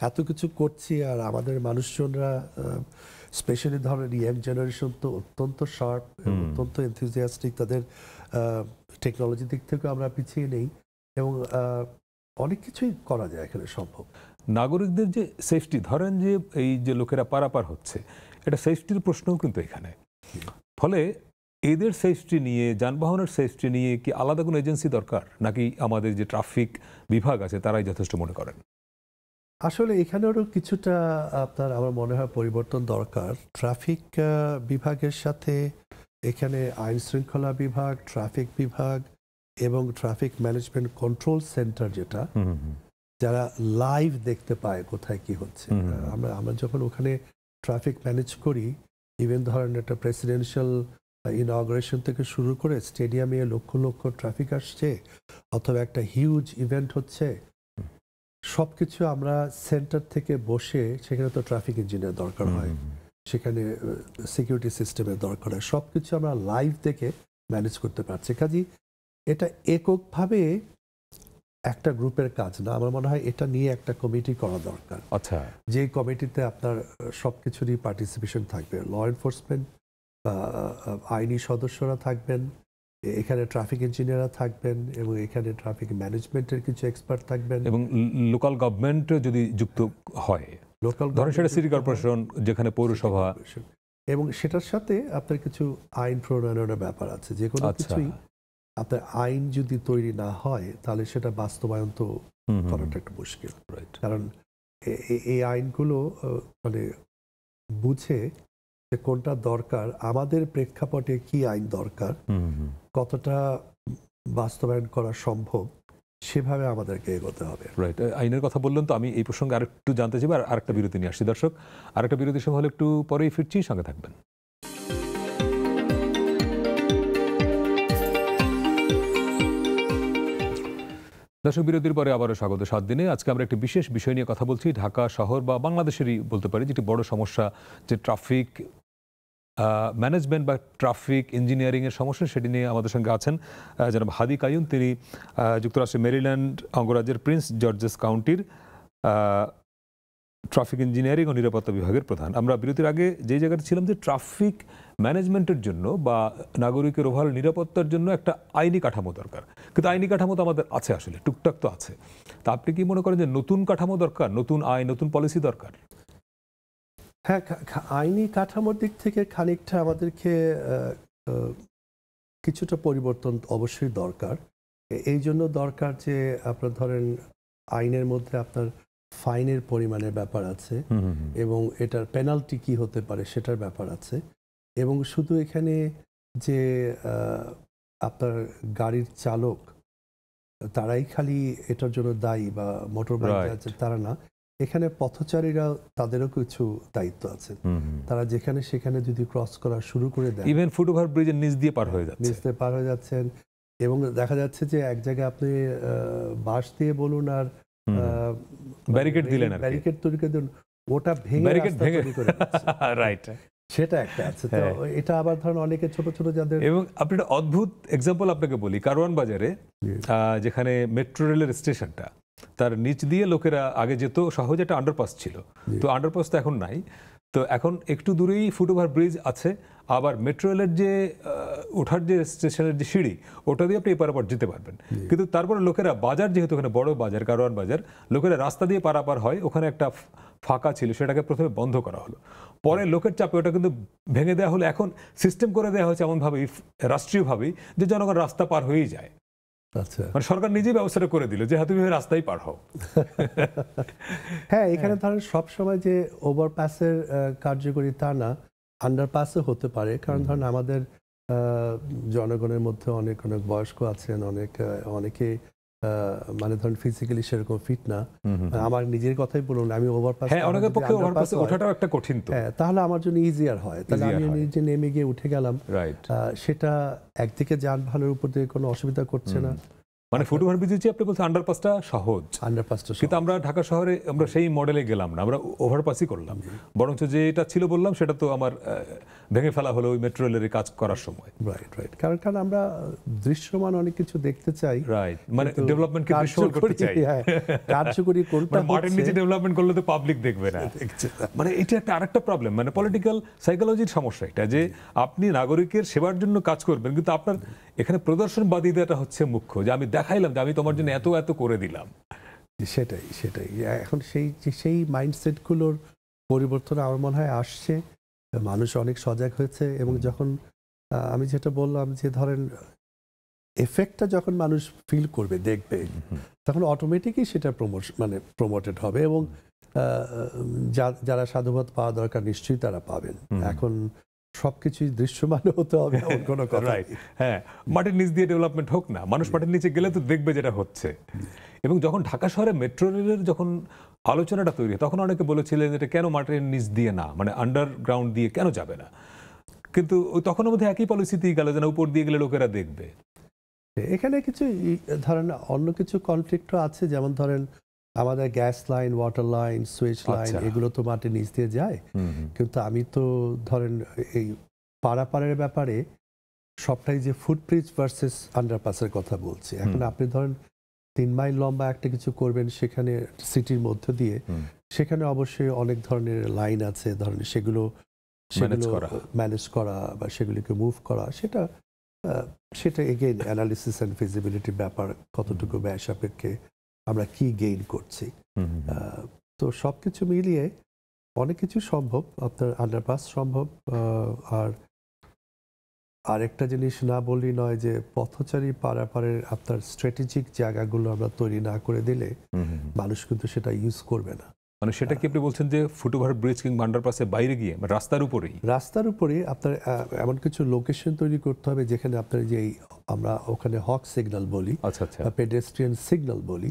Speaker 2: এত কিছু করছি, আর আমাদের মানুষজনরা স্পেশালি ধরেন ইয়াং জেনারেশন তো অত্যন্ত শার্প, অত্যন্ত এনথুজিয়াস্টিক, তাদের টেকনোলজি দিক থেকে আমরা পিছিয়ে নেই, এবং অনেক কিছুই করা যায় এখানে সম্ভব।
Speaker 1: নাগরিকদের যে সেফটি, ধরেন যে এই যে লোকেরা পারাপার হচ্ছে, এটা সেফটির প্রশ্নও কিন্তু এখানে, ফলে এদের সেফটি নিয়ে, যানবাহনের সেফটি নিয়ে কি আলাদা কোনো এজেন্সি দরকার, নাকি আমাদের যে ট্রাফিক বিভাগ আছে তারাই যথেষ্ট মনে করেন?
Speaker 2: আসলে এখানেও কিছুটা আপনার আমার মনে হয় পরিবর্তন দরকার। ট্রাফিক বিভাগের সাথে এখানে আইন শৃঙ্খলা বিভাগ, ট্রাফিক বিভাগ এবং ট্রাফিক ম্যানেজমেন্ট কন্ট্রোল সেন্টার, যেটা যারা লাইভ দেখতে পায় কোথায় কি হচ্ছে। আমরা যখন ওখানে ট্রাফিক ম্যানেজ করি, ইভেন ধরেন একটা প্রেসিডেন্সিয়াল ইনঅগ্রেশন থেকে শুরু করে স্টেডিয়ামে লক্ষ লক্ষ ট্রাফিক আসছে, অথবা একটা হিউজ ইভেন্ট হচ্ছে, সবকিছু আমরা সেন্টার থেকে বসে, সেখানে তো ট্রাফিক ইঞ্জিনিয়ার দরকার হয়, সেখানে সিকিউরিটি সিস্টেমের দরকার হয়, সবকিছু আমরা লাইভ দেখে ম্যানেজ করতে পারছি। কাজেই এটা এককভাবে একটা গ্রুপের কাজ না, আমার মনে হয় এটা নিয়ে একটা কমিটি করা দরকার।
Speaker 1: আচ্ছা,
Speaker 2: যে কমিটিতে আপনার সবকিছুরই পার্টিসিপেশন থাকবে, ল এনফোর্সমেন্ট, আইনি সদস্যরা থাকবেন, এখানে ট্রাফিক ইঞ্জিনিয়াররা থাকবেন, এবং এখানে ট্রাফিক ম্যানেজমেন্টের কিছু এক্সপার্ট থাকবেন,
Speaker 1: এবং লোকাল গভর্নমেন্ট যদি যুক্ত হয়,
Speaker 2: লোকাল
Speaker 1: ধরেন সেটা সিটি কর্পোরেশন, যেখানে পৌরসভা,
Speaker 2: এবং সেটার সাথে আপনার কিছু আইন প্রণয়নের ব্যাপার আছে। যে কোনো কিছুই আপনার আইন যদি তৈরি না হয়, তাহলে সেটা বাস্তবায়ন তো করাটা একটু মুশকিল। কারণ এই আইনগুলো মানে বুঝে যে কোনটা দরকার, আমাদের প্রেক্ষাপটে কি আইন দরকার, কতটা বাস্তবায়ন করা সম্ভব, সেভাবে আমাদেরকে এগোতে হবে।
Speaker 1: রাইট, আইনের কথা বললেন, তো আমি এই প্রসঙ্গে আরেকটু জানতে চাই, আর আরেকটা বিরতি নিয়ে আসছি। দর্শক, আরেকটা বিরতির সময় হলে একটু পরেই ফিরছি, সঙ্গে থাকবেন। দর্শক, বিরতির পরে আবারও স্বাগত 7 দিনে। আজকে আমরা একটি বিশেষ বিষয় নিয়ে কথা বলছি, ঢাকা শহর বা বাংলাদেশেরই বলতে পারি, যেটি বড় সমস্যা, যে ট্রাফিক ম্যানেজমেন্ট বা ট্রাফিক ইঞ্জিনিয়ারিং এর সমস্যা, সেটি নিয়ে আমাদের সঙ্গে আছেন জনাব হাদি কাইয়ুম। তিনি যুক্তরাষ্ট্রের মেরিল্যান্ড অঙ্গরাজ্যের প্রিন্স জর্জেস কাউন্টির ট্রাফিক ইঞ্জিনিয়ারিং ও নিরাপত্তা বিভাগের প্রধান। আমরা বিরতির আগে যে জায়গাটা ছিলাম, যে ট্রাফিক ম্যানেজমেন্টের জন্য বা নাগরিকের ওভারঅল নিরাপত্তার জন্য একটা আইনি কাঠামো দরকার, কিন্তু আইনি কাঠামো তো আমাদের আছে, আসলে টুকটাক তো আছে। তা আপনি কি মনে করেন যে নতুন কাঠামো দরকার, নতুন আইন, নতুন পলিসি দরকার?
Speaker 2: হ্যাঁ, আইনি কাঠামোর দিক থেকে খানিকটা আমাদেরকে কিছুটা পরিবর্তন অবশ্যই দরকার। এই জন্য দরকার যে আপনার ধরেন আইনের মধ্যে আপনার ফাইনের পরিমাণের ব্যাপার আছে, এবং এটার পেনাল্টি কি হতে পারে সেটার ব্যাপার আছে, এবং শুধু এখানে যে আপনার গাড়ির চালক তারাই খালি এটার জন্য দায়ী, বা মোটর বাইক আছে তারা না, এখানে পথচারীরা, তাদেরও কিছু দায়িত্ব আছে। তারা যেখানে সেখানে যদি ক্রস করা শুরু করে দেয়,
Speaker 1: ইভেন ফুটওভার ব্রিজের নিচ দিয়ে পার হয়ে যাচ্ছে,
Speaker 2: নিচ দিয়ে পার হয়ে যাচ্ছেন, এবং দেখা যাচ্ছে যে এক জায়গায় আপনি বাঁশ দিয়ে বলুন আর
Speaker 1: ব্যারিকেড দিলেন,
Speaker 2: ব্যারিকেড তৈরি করে দিন, ওটা ভেঙে তৈরি করে রাইট, সেটা একটা আছে। তো এটা আবার ধরেন অনেকে ছোট ছোট যাদের,
Speaker 1: এবং আপনি একটা অদ্ভুত এক্সাম্পল আপনাকে বলি, কারওয়ান বাজারে যেখানে মেট্রো রেলের স্টেশনটা, তার নিচ দিয়ে লোকেরা আগে যেত, সহজে একটা আন্ডারপাস ছিল, তো আন্ডারপাস তো এখন নাই। তো এখন একটু দূরেই ফুটওভার ব্রিজ আছে, আবার মেট্রো রেলের যে ওঠার যে স্টেশনের যে সিঁড়ি, ওটা দিয়ে আপনি এপার ওপার যেতে পারবেন। কিন্তু তারপরে লোকেরা বাজার, যেহেতু ওখানে বড় বাজার, কারওয়ান বাজার, লোকেরা রাস্তা দিয়ে পারাপার হয়, ওখানে একটা ফাঁকা ছিল, সেটাকে প্রথমে বন্ধ করা হলো, পরে লোকের চাপে ওটা কিন্তু ভেঙে দেওয়া হলো। এখন সিস্টেম করে দেওয়া হয়েছে এমনভাবেই, রাষ্ট্রীয়ভাবেই, যে জনগণ রাস্তা পার হয়েই যায়।
Speaker 2: আচ্ছা,
Speaker 1: মানে সরকার নিজেই ব্যবস্থাটা করে দিল যে তুমি রাস্তায় পার হও।
Speaker 2: হ্যাঁ, এখানে ধরেন সবসময় যে ওভারপাসের কার্যকরী তা না, আন্ডারপাসও হতে পারে। কারণ ধরেন আমাদের জনগণের মধ্যে অনেক অনেক বয়স্ক আছেন, অনেকে মানে ধরেন ফিজিক্যালি সেরকম ফিট না। আমার নিজের কথাই বলুন, আমি ওভারপাস,
Speaker 1: হ্যাঁ, অনেকের পক্ষে ওভারপাসে ওঠাটাও একটা কঠিন, তো
Speaker 2: তাহলে আমার জন্য ইজিয়ার হয়, তাহলে আমি নিজে নেমে গিয়ে উঠে গেলাম, সেটা একদিকে যানবাহনের উপর দিয়ে কোনো অসুবিধা করছে না।
Speaker 1: মানে ফুটওভার ব্রিজে আপনি বলছেন আন্ডারপাসটা সহজ, কিন্তু আমরা ঢাকা শহরে আমরা সেই মডেলে গেলাম না, আমরা ওভারপাসই করলাম। বরঞ্চ যে এটা ছিল বললাম, সেটা তো আমার ভেঙে ফেলা হলো ওই মেট্রো রেলের কাজ করার সময়।
Speaker 2: রাইট, কারণ আমরা দৃশ্যমান অনেক কিছু দেখতে চাই,
Speaker 1: মানে ডেভেলপমেন্টকে দৃশ্যমান করতে চাই।
Speaker 2: কার্যকরী কোনটা হচ্ছে,
Speaker 1: মাটির নিচে ডেভেলপমেন্ট করলে তো পাবলিক দেখবে না। মানে এটা একটা আরেকটা প্রবলেম, মানে পলিটিক্যাল সাইকোলজির সমস্যা এটা, যে আপনি নাগরিকের সেবার জন্য কাজ করবেন, কিন্তু আপনার এখানে প্রদর্শনবাদীটা হচ্ছে মুখ্য, যে আমি দেখাইলাম যে আমি তোমার জন্য এত এত করে দিলাম।
Speaker 2: সেটাই এখন সেই মাইন্ডসেটগুলোর পরিবর্তন আমার মনে হয় আসছে, মানুষ অনেক সজাগ হয়েছে। এবং যখন আমি যেটা বললাম, যে ধরেন এফেক্টটা যখন মানুষ ফিল করবে, দেখবে, তখন অটোমেটিকই সেটা প্রমোটেড হবে। এবং যারা সাধুবাদ পাওয়া দরকার নিশ্চয়ই তারা পাবেন। এখন সবকিছুই দৃশ্যমান হতে হবে এমন কোনো কথা।
Speaker 1: হ্যাঁ, মাটির নিচ দিয়ে ডেভেলপমেন্ট হোক না, মানুষ মাটির নিচে গেলে তো দেখবে যেটা হচ্ছে। এবং যখন ঢাকা শহরে মেট্রো রেলের যখন আলোচনাটা তৈরি হয়, তখন অনেকে বলেছিলেন এটা কেন মাটির নিচ দিয়ে না, মানে আন্ডারগ্রাউন্ড দিয়ে কেন যাবে না, কিন্তু তখন মধ্যে একই পলিসিতেই গেল, যেন উপর দিয়ে গেলে লোকেরা দেখবে।
Speaker 2: এখানে কিছু ধরেন অন্য কিছু কনফ্লিক্টও আছে, যেমন ধরেন আমাদের gas line, water line, switch line, এগুলো তো মাটির নিচ দিয়ে যায়। কিন্তু আমি তো ধরেন এই পারাপারের ব্যাপারে সবটাই যে ফুটব্রিজ ভার্সেস আন্ডারপাসের কথা বলছি। এখন আপনি ধরেন 3 মাইল লম্বা একটা কিছু করবেন সেখানে সিটির মধ্য দিয়ে, সেখানে অবশ্যই অনেক ধরনের লাইন আছে, ধরেন সেগুলো ম্যানেজ করা বা সেগুলিকে মুভ করা, সেটা এগেইন অ্যানালিসিস অ্যান্ড ফিজিবিলিটি ব্যাপার, কতটুকু ব্যয় সাপেক্ষে আমরা কি গেইন করছি। তো সবকিছু মিলিয়ে অনেক কিছু সম্ভব, আপনার আন্ডারপাস সম্ভব। আর একটা জিনিস না বললেই নয়, যে পথচারী পারাপারের আপনার স্ট্র্যাটেজিক জায়গাগুলো আমরা তৈরি না করে দিলে মানুষ কিন্তু সেটা ইউজ করবে না।
Speaker 1: মানে সেটা কি আপনি বলছেন যে ফুটওভার ব্রিজ কিংবা আন্ডারপাসের বাইরে গিয়ে রাস্তার উপরেই
Speaker 2: আপনার এমন কিছু লোকেশন তৈরি করতে হবে, যেখানে আপনার যে আমরা ওখানে হক সিগন্যাল বলি, পেডেস্ট্রিয়ান সিগন্যাল বলি,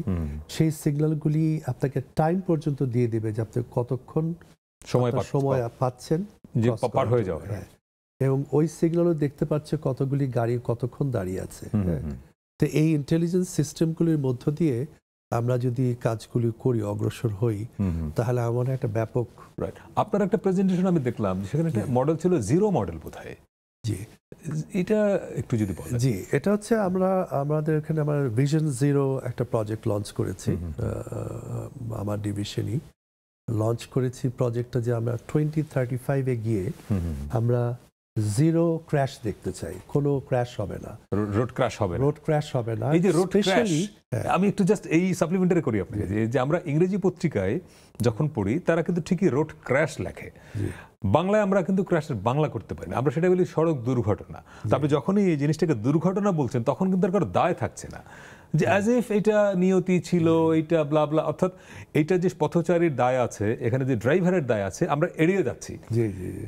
Speaker 2: সেই সিগন্যালগুলি আপনাকে টাইম পর্যন্ত দিয়ে দেবে যে আপনি কতক্ষণ সময় পাচ্ছেন
Speaker 1: পার হয়ে যাওয়া।
Speaker 2: এবং ওই সিগন্যালও দেখতে পাচ্ছে কতগুলি গাড়ি কতক্ষণ দাঁড়িয়ে আছে। তো এই ইন্টেলিজেন্স সিস্টেমগুলির মধ্য দিয়ে আমরা যদি কাজগুলি করি, অগ্রসর হই, তাহলে আমার একটা ব্যাপক।
Speaker 1: আপনার একটা প্রেজেন্টেশন আমি দেখলাম, সেখানে একটা মডেল ছিল, জিরো মডেল বোধহয়।
Speaker 2: জি,
Speaker 1: এটা একটু যদি বলেন।
Speaker 2: জি, এটা হচ্ছে আমাদের এখানে আমার ভিশন জিরো একটা প্রজেক্ট লঞ্চ করেছি, আমার ডিভিশনই লঞ্চ করেছি প্রজেক্টটা, যে আমরা 2035-এ গিয়ে আমরা জিরো ক্র্যাশ দেখতে চাই, কোনো ক্র্যাশ হবে না,
Speaker 1: রোড ক্র্যাশ হবে না। এই যে রোড ক্র্যাশ, আমি একটু জাস্ট এই সাপ্লিমেন্টারি করি আপনাকে, যে আমরা ইংরেজি পত্রিকায় যখন পড়ি, তারা কিন্তু ঠিকই রোড ক্র্যাশ লেখে, বাংলায় আমরা কিন্তু ক্র্যাশের বাংলা করতে পারি না, আমরা সেটা বলি সড়ক দুর্ঘটনা। তবে যখনই এই জিনিসটাকে দুর্ঘটনা বলছেন, তখন কিন্তু আর কারো দায় থাকছে না, যে অ্যাজ ইফ এটা নিয়তি ছিল, এইটা ব্লা ব্লা, অর্থাৎ এইটা যে পথচারীর দায় আছে, এখানে যে ড্রাইভারের দায় আছে, আমরা এড়িয়ে যাচ্ছি।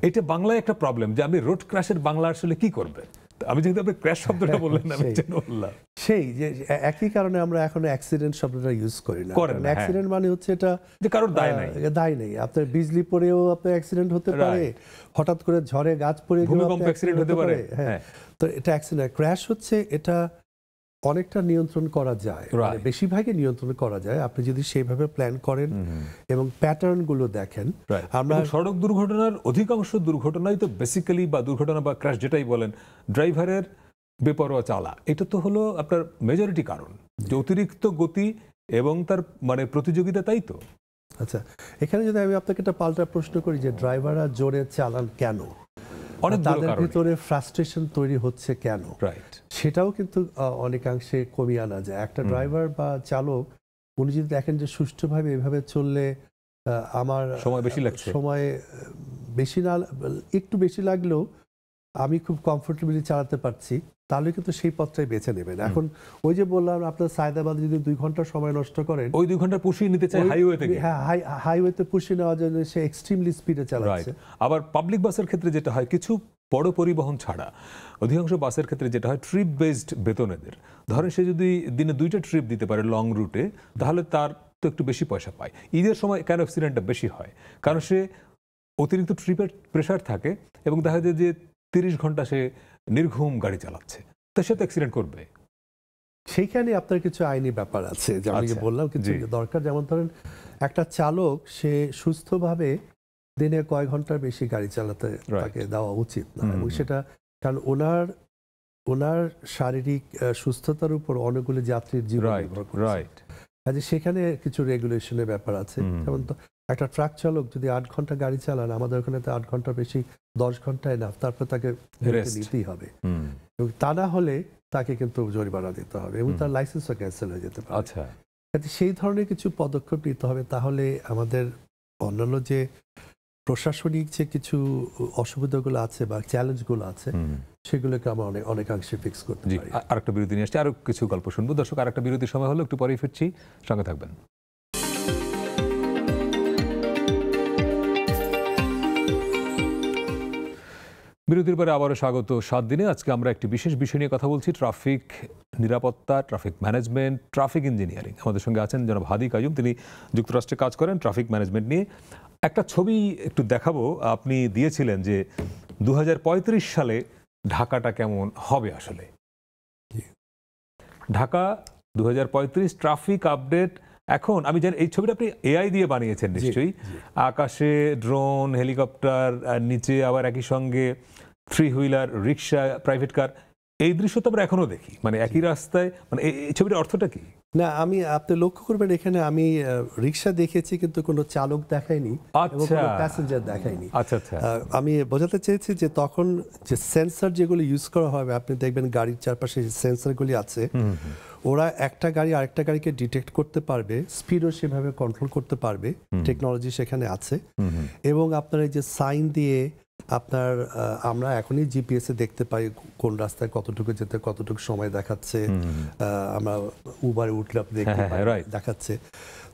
Speaker 1: এটা বাংলায় একটা প্রবলেম, যে আমি রোড ক্র্যাশের বাংলা আসলে কি করবে। আমি যেহেতু আপনি ক্র্যাশ শব্দটা বললেন, আমি বললাম
Speaker 2: সেই যে একই কারণে আমরা এখন অ্যাক্সিডেন্ট শব্দটা ইউজ করি না। অ্যাক্সিডেন্ট মানে হচ্ছে এটা
Speaker 1: যে কারোর দায় নেই।
Speaker 2: আপনার বিজলি পড়েও আপনার অ্যাক্সিডেন্ট হতে পারে, হঠাৎ করে ঝড়ে গাছ পড়ে
Speaker 1: ভূমিকম্পে অ্যাক্সিডেন্ট হতে পারে।
Speaker 2: হ্যাঁ, তো এটা অ্যাক্সিডেন্ট। ক্র্যাশ হচ্ছে এটা অনেকটা নিয়ন্ত্রণ করা যায়, বেশিরভাগই নিয়ন্ত্রণ করা যায় আপনি যদি সেইভাবে প্ল্যান করেন এবং প্যাটার্ন গুলো দেখেন।
Speaker 1: আমরা সড়ক দুর্ঘটনার অধিকাংশ দুর্ঘটনাই তো বেসিক্যালি, বা দুর্ঘটনা বা ক্র্যাশ যেটাই বলেন, ড্রাইভারের বেপরোয়া চালা, এটা তো হলো আপনার মেজরিটি কারণ, যে অতিরিক্ত গতি এবং তার মানে প্রতিযোগিতা, তাই তো?
Speaker 2: আচ্ছা, এখানে যদি আমি আপনাকে একটা পাল্টা প্রশ্ন করি যে ড্রাইভাররা জোরে চালান কেন, তাদের ভিতরে ফ্রাস্ট্রেশন তৈরি হচ্ছে কেন,
Speaker 1: রাইট,
Speaker 2: সেটাও কিন্তু অনেকাংশে কমিয়ে আনা যায়। একটা ড্রাইভার বা চালক উনি যদি দেখেন যে সুষ্ঠুভাবে এভাবে চললে আমার
Speaker 1: সময় বেশি লাগছে,
Speaker 2: সময় বেশি না, একটু বেশি লাগলেও আমি খুব কমফোর্টেবলি চালাতে পারছি, তাহলে কিন্তু সেই পথটাই বেছে নেবেন। এখন ওই যে বললাম আপনার সায়দাবাদে যদি 2 ঘন্টা সময় নষ্ট করেন,
Speaker 1: ওই 2 ঘন্টা পুষিয়ে নিতে চাই হাইওয়েতে,
Speaker 2: হ্যাঁ হাইওয়েতে পুষিয়ে নেওয়ার জন্য সে এক্সট্রিমলি স্পিডে চালাচ্ছে।
Speaker 1: আবার পাবলিক বাসের ক্ষেত্রে যেটা হয়, কিছু বড় পরিবহন ছাড়া অধিকাংশ বাসের ক্ষেত্রে যেটা হয়, ট্রিপ বেসড বেতন এদের। ধরেন সে যদি দিনে 2টা ট্রিপ দিতে পারে লং রুটে, তাহলে তার তো একটু বেশি পয়সা পায়। ঈদের সময় কেন অ্যাক্সিডেন্টটা বেশি হয়? কারণ সে অতিরিক্ত ট্রিপের প্রেশার থাকে এবং দেখা যায় যে 30 ঘন্টা সে নির্ঘুম গাড়ি চালাচ্ছে, তো সে তো অ্যাক্সিডেন্ট করবে।
Speaker 2: সেইখানে আপনার কিছু আইনি ব্যাপার আছে, যে আমি বললাম কিছু দরকার। যেমন ধরেন একটা চালক সে সুস্থভাবে দিনে কয় ঘন্টার বেশি গাড়ি চালাতে তাকে দেওয়া উচিত না, এবং সেটা কারণ ওনার শারীরিক সুস্থতার উপর অনেকগুলো যাত্রীর জীবন নির্ভর করে। কাজে সেখানে কিছু রেগুলেশনের ব্যাপার আছে। যেমন একটা ট্রাক চালক যদি 8 ঘন্টা গাড়ি চালান, আমাদের ওখানে তো 8 ঘন্টার বেশি 10 ঘন্টায় না, তারপর তাকে নিতেই হবে, এবং তা না হলে তাকে কিন্তু জরিমানা দিতে হবে এবং তার লাইসেন্সও ক্যান্সেল হয়ে যেতে পারে।
Speaker 1: আচ্ছা,
Speaker 2: সেই ধরনের কিছু পদক্ষেপ নিতে হবে, তাহলে আমাদের অন্যান্য যে প্রশাসনিক যে কিছু অসুবিধাগুলো আছে বা চ্যালেঞ্জগুলো আছে সেগুলোকে আমরা অনেকাংশে ফিক্স করতে পারি।
Speaker 1: আরেকটা বিরতি নিয়ে আসছি, আরো কিছু গল্প শুনবো। দর্শক, আরেকটা বিরতির সময় হলো, একটু পরেই ফিরছি, সঙ্গে থাকবেন। বিরতির পরে আবারও স্বাগত 7 দিনে। আজকে আমরা একটি বিশেষ বিষয় নিয়ে কথা বলছি, ট্রাফিক নিরাপত্তা, ট্রাফিক ম্যানেজমেন্ট, ট্রাফিক ইঞ্জিনিয়ারিং। আমাদের সঙ্গে আছেন জনাব হাদি কাইয়ুম, তিনি যুক্তরাষ্ট্রে কাজ করেন ট্রাফিক ম্যানেজমেন্ট নিয়ে। একটা ছবি একটু দেখাবো, আপনি দিয়েছিলেন যে 2035 সালে ঢাকাটা কেমন হবে আসলে। Dhaka 2035 traffic update. এখন আমি জানি এই ছবিটা আপনি এআই দিয়ে বানিয়েছেন নিশ্চয়ই। আকাশে ড্রোন, হেলিকপ্টার, নিচে আবার একই সঙ্গে 3 হুইলার, রিক্সা, প্রাইভেট কার। এই দৃশ্য তো আমরা এখনো দেখি, মানে একই রাস্তায়। মানে এই ছবিটার অর্থটা কি?
Speaker 2: না, আপনি লক্ষ্য করবেন এখানে আমি রিক্সা দেখেছি কিন্তু কোনো চালক দেখাইনি এবং কোনো প্যাসেঞ্জার দেখাইনি।
Speaker 1: আচ্ছা আচ্ছা,
Speaker 2: আমি বোঝাতে চেয়েছি যে তখন যে সেন্সর যেগুলো ইউজ করা হবে, আপনি দেখবেন গাড়ির চারপাশে যে সেন্সরগুলি আছে, ওরা একটা গাড়ি আরেকটা গাড়িকে ডিটেক্ট করতে পারবে, স্পিডও সেভাবে কন্ট্রোল করতে পারবে, টেকনোলজি সেখানে আছে। এবং আপনার এই যে সাইন দিয়ে আপনার আমরা এখনই জিপিএসে দেখতে পাই কোন রাস্তায় কতটুকু যেতে কতটুকু সময় দেখাচ্ছে, আমরা উবারে উঠলে আপনি দেখতে পাই দেখাচ্ছে।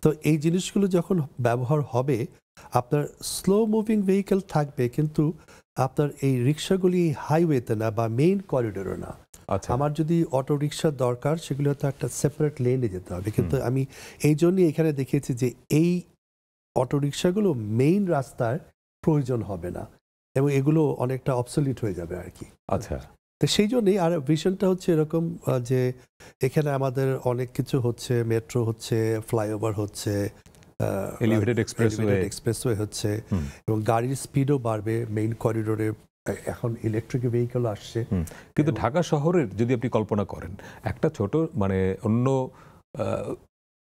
Speaker 2: তো এই জিনিসগুলো যখন ব্যবহার হবে, আপনার স্লো মুভিং ভেহিকেল থাকবে, কিন্তু আপনার এই রিক্সাগুলি হাইওয়েতে না বা মেইন করিডোরে না। আমার যদি অটো রিক্সার দরকার, সেগুলো তো একটা সেপারেট লেনে যেতে হবে। কিন্তু আমি এই জন্যই এখানে দেখিয়েছি যে এই অটো রিক্সাগুলো মেইন রাস্তার প্রয়োজন হবে না এবং এগুলো অনেকটা অবসলিট হয়ে যাবে আর কি।
Speaker 1: আচ্ছা, তো
Speaker 2: সেই জন্যই আর ভিশনটা হচ্ছে এরকম যে এখানে আমাদের অনেক কিছু হচ্ছে, মেট্রো হচ্ছে, ফ্লাইওভার হচ্ছে,
Speaker 1: এলিভেটেড
Speaker 2: এক্সপ্রেসওয়ে হচ্ছে, এবং গাড়ির স্পিডও বাড়বে মেইন করিডোরে। এখন ইলেকট্রিক ভেহিকেল আসছে।
Speaker 1: কিন্তু ঢাকা শহরের যদি আপনি কল্পনা করেন, একটা ছোট মানে অন্য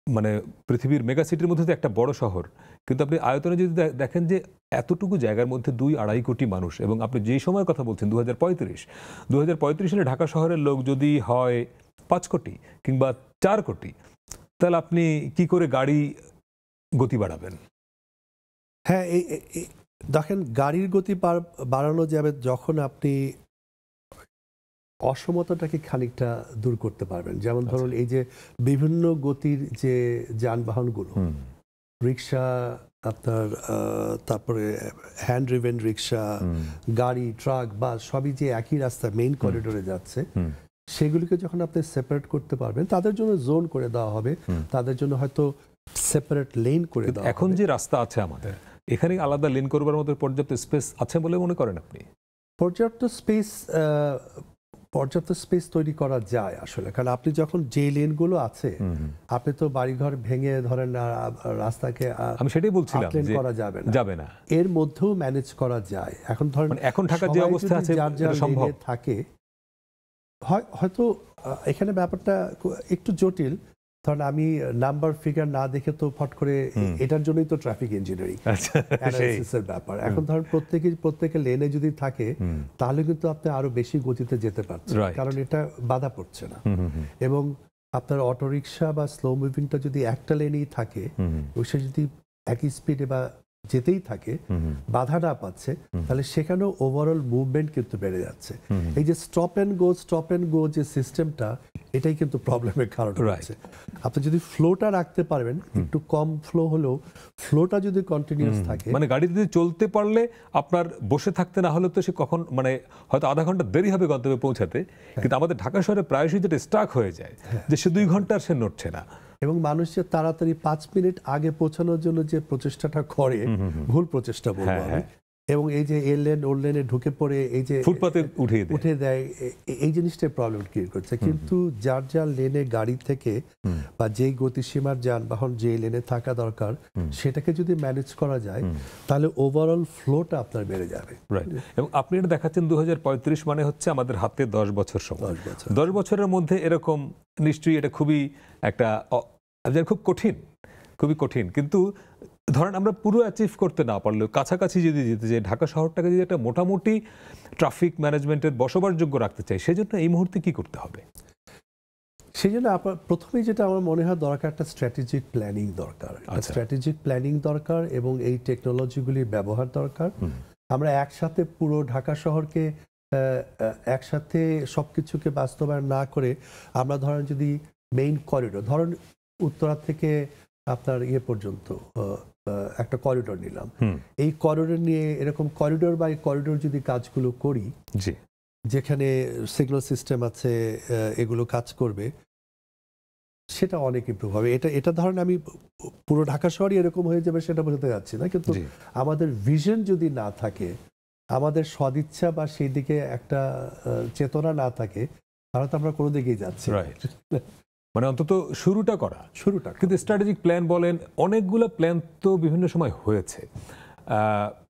Speaker 1: মানে পৃথিবীর মেগা সিটির মধ্যে একটা বড় শহর, কিন্তু আপনি আয়তনে যদি দেখেন যে এতটুকু জায়গার মধ্যে 2-2.5 কোটি মানুষ, এবং আপনি যেই সময়ের কথা বলছেন 2035 সালে ঢাকা শহরের লোক যদি হয় 5 কোটি কিংবা 4 কোটি, তাহলে আপনি কি করে গাড়ি গতি বাড়াবেন?
Speaker 2: হ্যাঁ, দেখেন গাড়ির গতি বাড়ানো যাবে যখন আপনি অসমতাটাকে খানিকটা দূর করতে পারবেন। যেমন ধরুন এই যে বিভিন্ন গতির যে যানবাহনগুলো, রিক্সা, আপনার তারপরে হ্যান্ড ড্রিভেন রিক্সা, গাড়ি, ট্রাক, বাস, সবই যে একই রাস্তা মেইন করিডোরে যাচ্ছে, সেগুলিকে যখন আপনি সেপারেট করতে পারবেন, তাদের জন্য জোন করে দেওয়া হবে, তাদের জন্য হয়তো সেপারেট লেন করে দেওয়া হবে।
Speaker 1: এখন যে রাস্তা আছে আমাদের, এখানে আলাদা লেন করবার মতো পর্যাপ্ত স্পেস আছে বলে মনে করেন আপনি?
Speaker 2: পর্যাপ্ত স্পেস তৈরি করা যায় আসলে, কারণ আপনি যখন যে লেনগুলো আছে, আপনি তো বাড়িঘর ভেঙে ধরেন রাস্তাকে,
Speaker 1: আমি সেটাই বলছিলাম,
Speaker 2: করা যাবে না, এর মধ্যেও ম্যানেজ করা যায়। এখন ধরেন
Speaker 1: এখন ঢাকার যে অবস্থা আছে সম্ভব
Speaker 2: থাকে, হয়তো এখানে ব্যাপারটা একটু জটিল, ধরেন আমি নাম্বার ফিগার না দেখে তো ফট করে এটার জন্যই তো ট্রাফিক ইঞ্জিনিয়ারিং অ্যানালিসিসের ব্যাপার। এখন ধরেন প্রত্যেকে লেনে যদি থাকে তাহলে কিন্তু আপনি আরো বেশি গতিতে যেতে পারছেন, কারণ এটা বাধা পড়ছে না। এবং আপনার অটোরিকশা বা স্লো মুভিংটা যদি একটা লেনেই থাকে, সে যদি একই স্পিডে বা যেতেই থাকে, বাধা না পাচ্ছে, তাহলে সেখানেও ওভারঅল মুভমেন্ট কিন্তু বেড়ে যাচ্ছে। এই যে স্টপ এন্ড গো যে সিস্টেমটা, এটাই কিন্তু প্রবলেমের কারণ হচ্ছে। আপনি যদি ফ্লোটা রাখতে পারবেন, একটু কম ফ্লো হলেও ফ্লোটা যদি কন্টিনিউয়াস থাকে,
Speaker 1: মানে গাড়ি যদি চলতে পারলে আপনার বসে থাকতে না হলে তো সে কখন মানে হয়তো আধা ঘন্টা দেরি হবে গন্তব্যে পৌঁছাতে, কিন্তু আমাদের ঢাকা শহরে প্রায়শই যেটা স্টাক হয়ে যায় যে সে 2 ঘন্টা সে নড়ছে না।
Speaker 2: এবং মানুষ যে তাড়াতাড়ি 5 মিনিট আগে পৌঁছানোর জন্য যে প্রচেষ্টাটা করে, ভুল প্রচেষ্টা বলবো আমি। এবং এই যে এর লেন ওর লেনে ঢুকে পড়ে এই যে
Speaker 1: ফুটপাতে উঠে দেয়,
Speaker 2: এই জিনিসটাই প্রবলেম ক্রিয়েট করছে। কিন্তু যার যার লেনে গাড়ি থেকে বা যেই গতিসীমার যানবাহন যে লেনে থাকা দরকার, সেটাকে যদি ম্যানেজ করা যায়, তাহলে ওভারঅল ফ্লোটা আপনার বেড়ে যাবে।
Speaker 1: এবং আপনি এটা দেখাচ্ছেন 2035 মানে হচ্ছে আমাদের হাতে 10 বছর সময়। 10 বছরের মধ্যে এরকম নিশ্চয়ই এটা খুবই একটা খুব খুবই কঠিন। কিন্তু ধরেন আমরা পুরো অ্যাচিভ করতে না পারলেও কাছাকাছি যদি যেতে চাই, ঢাকা শহরটাকে যদি একটা মোটামুটি ট্রাফিক ম্যানেজমেন্টের বসবাসযোগ্য রাখতে চাই, সেজন্য এই মুহূর্তে কি করতে হবে?
Speaker 2: সেই জন্য প্রথমেই যেটা আমার মনে হয় দরকার, একটা স্ট্র্যাটেজিক প্ল্যানিং দরকার। স্ট্র্যাটেজিক প্ল্যানিং দরকার এবং এই টেকনোলজিগুলির ব্যবহার দরকার। আমরা একসাথে পুরো ঢাকা শহরকে একসাথে সবকিছুকে বাস্তবায়ন না করে, আমরা ধরেন যদি মেইন করিডোর, ধরেন উত্তরা থেকে আপনার পর্যন্ত একটা করিডোর নিলাম, এই করিডোর নিয়ে এরকম করিডোর বাই করিডোর যদি কাজগুলো করি, যেখানে সিগন্যাল সিস্টেম আছে, এগুলো কাজ করবে, সেটা অনেক ইমপ্রুভ হবে। এটা ধরেন আমি পুরো ঢাকা শহরই এরকম হয়ে যাবে সেটা বোঝাতে যাচ্ছি না, কিন্তু আমাদের ভিশন যদি না থাকে, আমাদের সদিচ্ছা বা সেই দিকে একটা চেতনা না থাকে, তাহলে তো আমরা কোনো দিকেই যাচ্ছি।
Speaker 1: মানে অন্তত শুরুটা কিন্তু স্ট্র্যাটেজিক প্ল্যান বলেন, অনেকগুলো প্ল্যান তো বিভিন্ন সময় হয়েছে,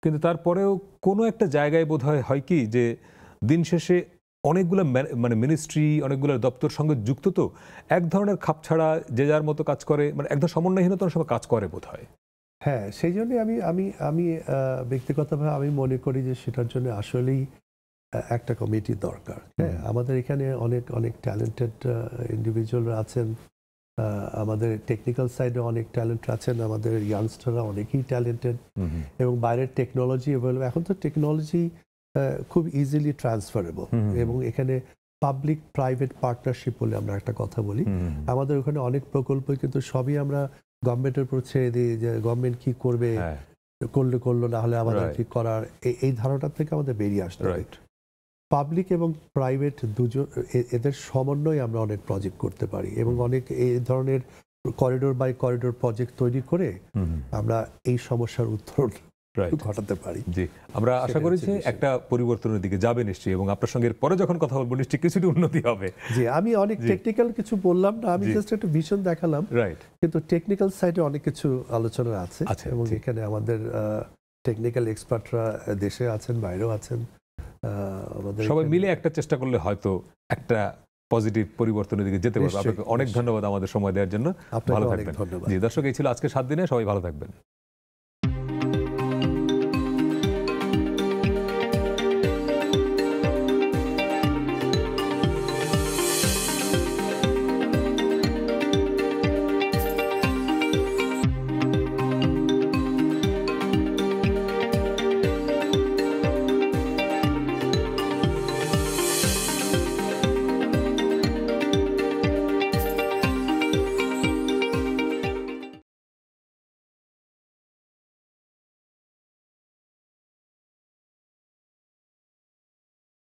Speaker 1: কিন্তু তারপরেও কোনো একটা জায়গায় বোধহয় হয় কি যে দিন শেষে অনেকগুলো মানে মিনিস্ট্রি, অনেকগুলো দপ্তর সঙ্গে যুক্ত, তো এক ধরনের খাপ ছাড়া যে যার মতো কাজ করে, মানে একদম সমন্বয়হীনতার সময় কাজ করে বোধহয়।
Speaker 2: হ্যাঁ, সেই জন্যই আমি ব্যক্তিগতভাবে আমি মনে করি যে সেটার জন্য আসলেই একটা কমিটি দরকার। হ্যাঁ, আমাদের এখানে অনেক ট্যালেন্টেড ইন্ডিভিজুয়ালরা আছেন, আমাদের টেকনিক্যাল সাইডে অনেক ট্যালেন্ট আছেন, আমাদের ইয়াংস্টাররা অনেকেই ট্যালেন্টেড, এবং বাইরের টেকনোলজি অ্যাভেলেবল। এখন তো টেকনোলজি খুব ইজিলি ট্রান্সফারেবল, এবং এখানে পাবলিক প্রাইভেট পার্টনারশিপ বলে আমরা একটা কথা বলি। আমাদের ওখানে অনেক প্রকল্পই কিন্তু সবই আমরা গভর্নমেন্টের উপর ছেড়ে দিই, যে গভর্নমেন্ট কি করবে, করলো, না হলে আমাদের কি করার, এই ধারণা থেকে আমাদের বেরিয়ে আসতে হবে। পাবলিক এবং প্রাইভেট দুজন, এদের সমন্বয়ে আমরা অনেক প্রজেক্ট করতে পারি, এবং অনেক এই ধরনের করিডোর বাই করিডোর প্রজেক্ট তৈরি করে আমরা এই সমস্যার উত্তর ঘটাতে পারি।
Speaker 1: জি, আমরা আশা করি যে একটা পরিবর্তনের দিকে যাবে নিশ্চয়ই, এবং আপনার সঙ্গে পরে যখন কথা বলবো নিশ্চয়ই কিছুটা উন্নতি হবে।
Speaker 2: জি, আমি অনেক টেকনিক্যাল কিছু বললাম না, আমি জাস্ট একটা ভিশন দেখালাম, কিন্তু টেকনিক্যাল সাইডে অনেক কিছু আলোচনা আছে, এবং এখানে আমাদের টেকনিক্যাল এক্সপার্টরা দেশে আছেন, বাইরেও আছেন।
Speaker 1: সবাই মিলে একটা চেষ্টা করলে হয়তো একটা পজিটিভ পরিবর্তনের দিকে যেতে পারবে। আপনাকে অনেক ধন্যবাদ আমাদের সময় দেওয়ার জন্য। ভালো থাকবেন। জি দর্শক, এই ছিল আজকে 7 দিনে। সবাই ভালো থাকবেন।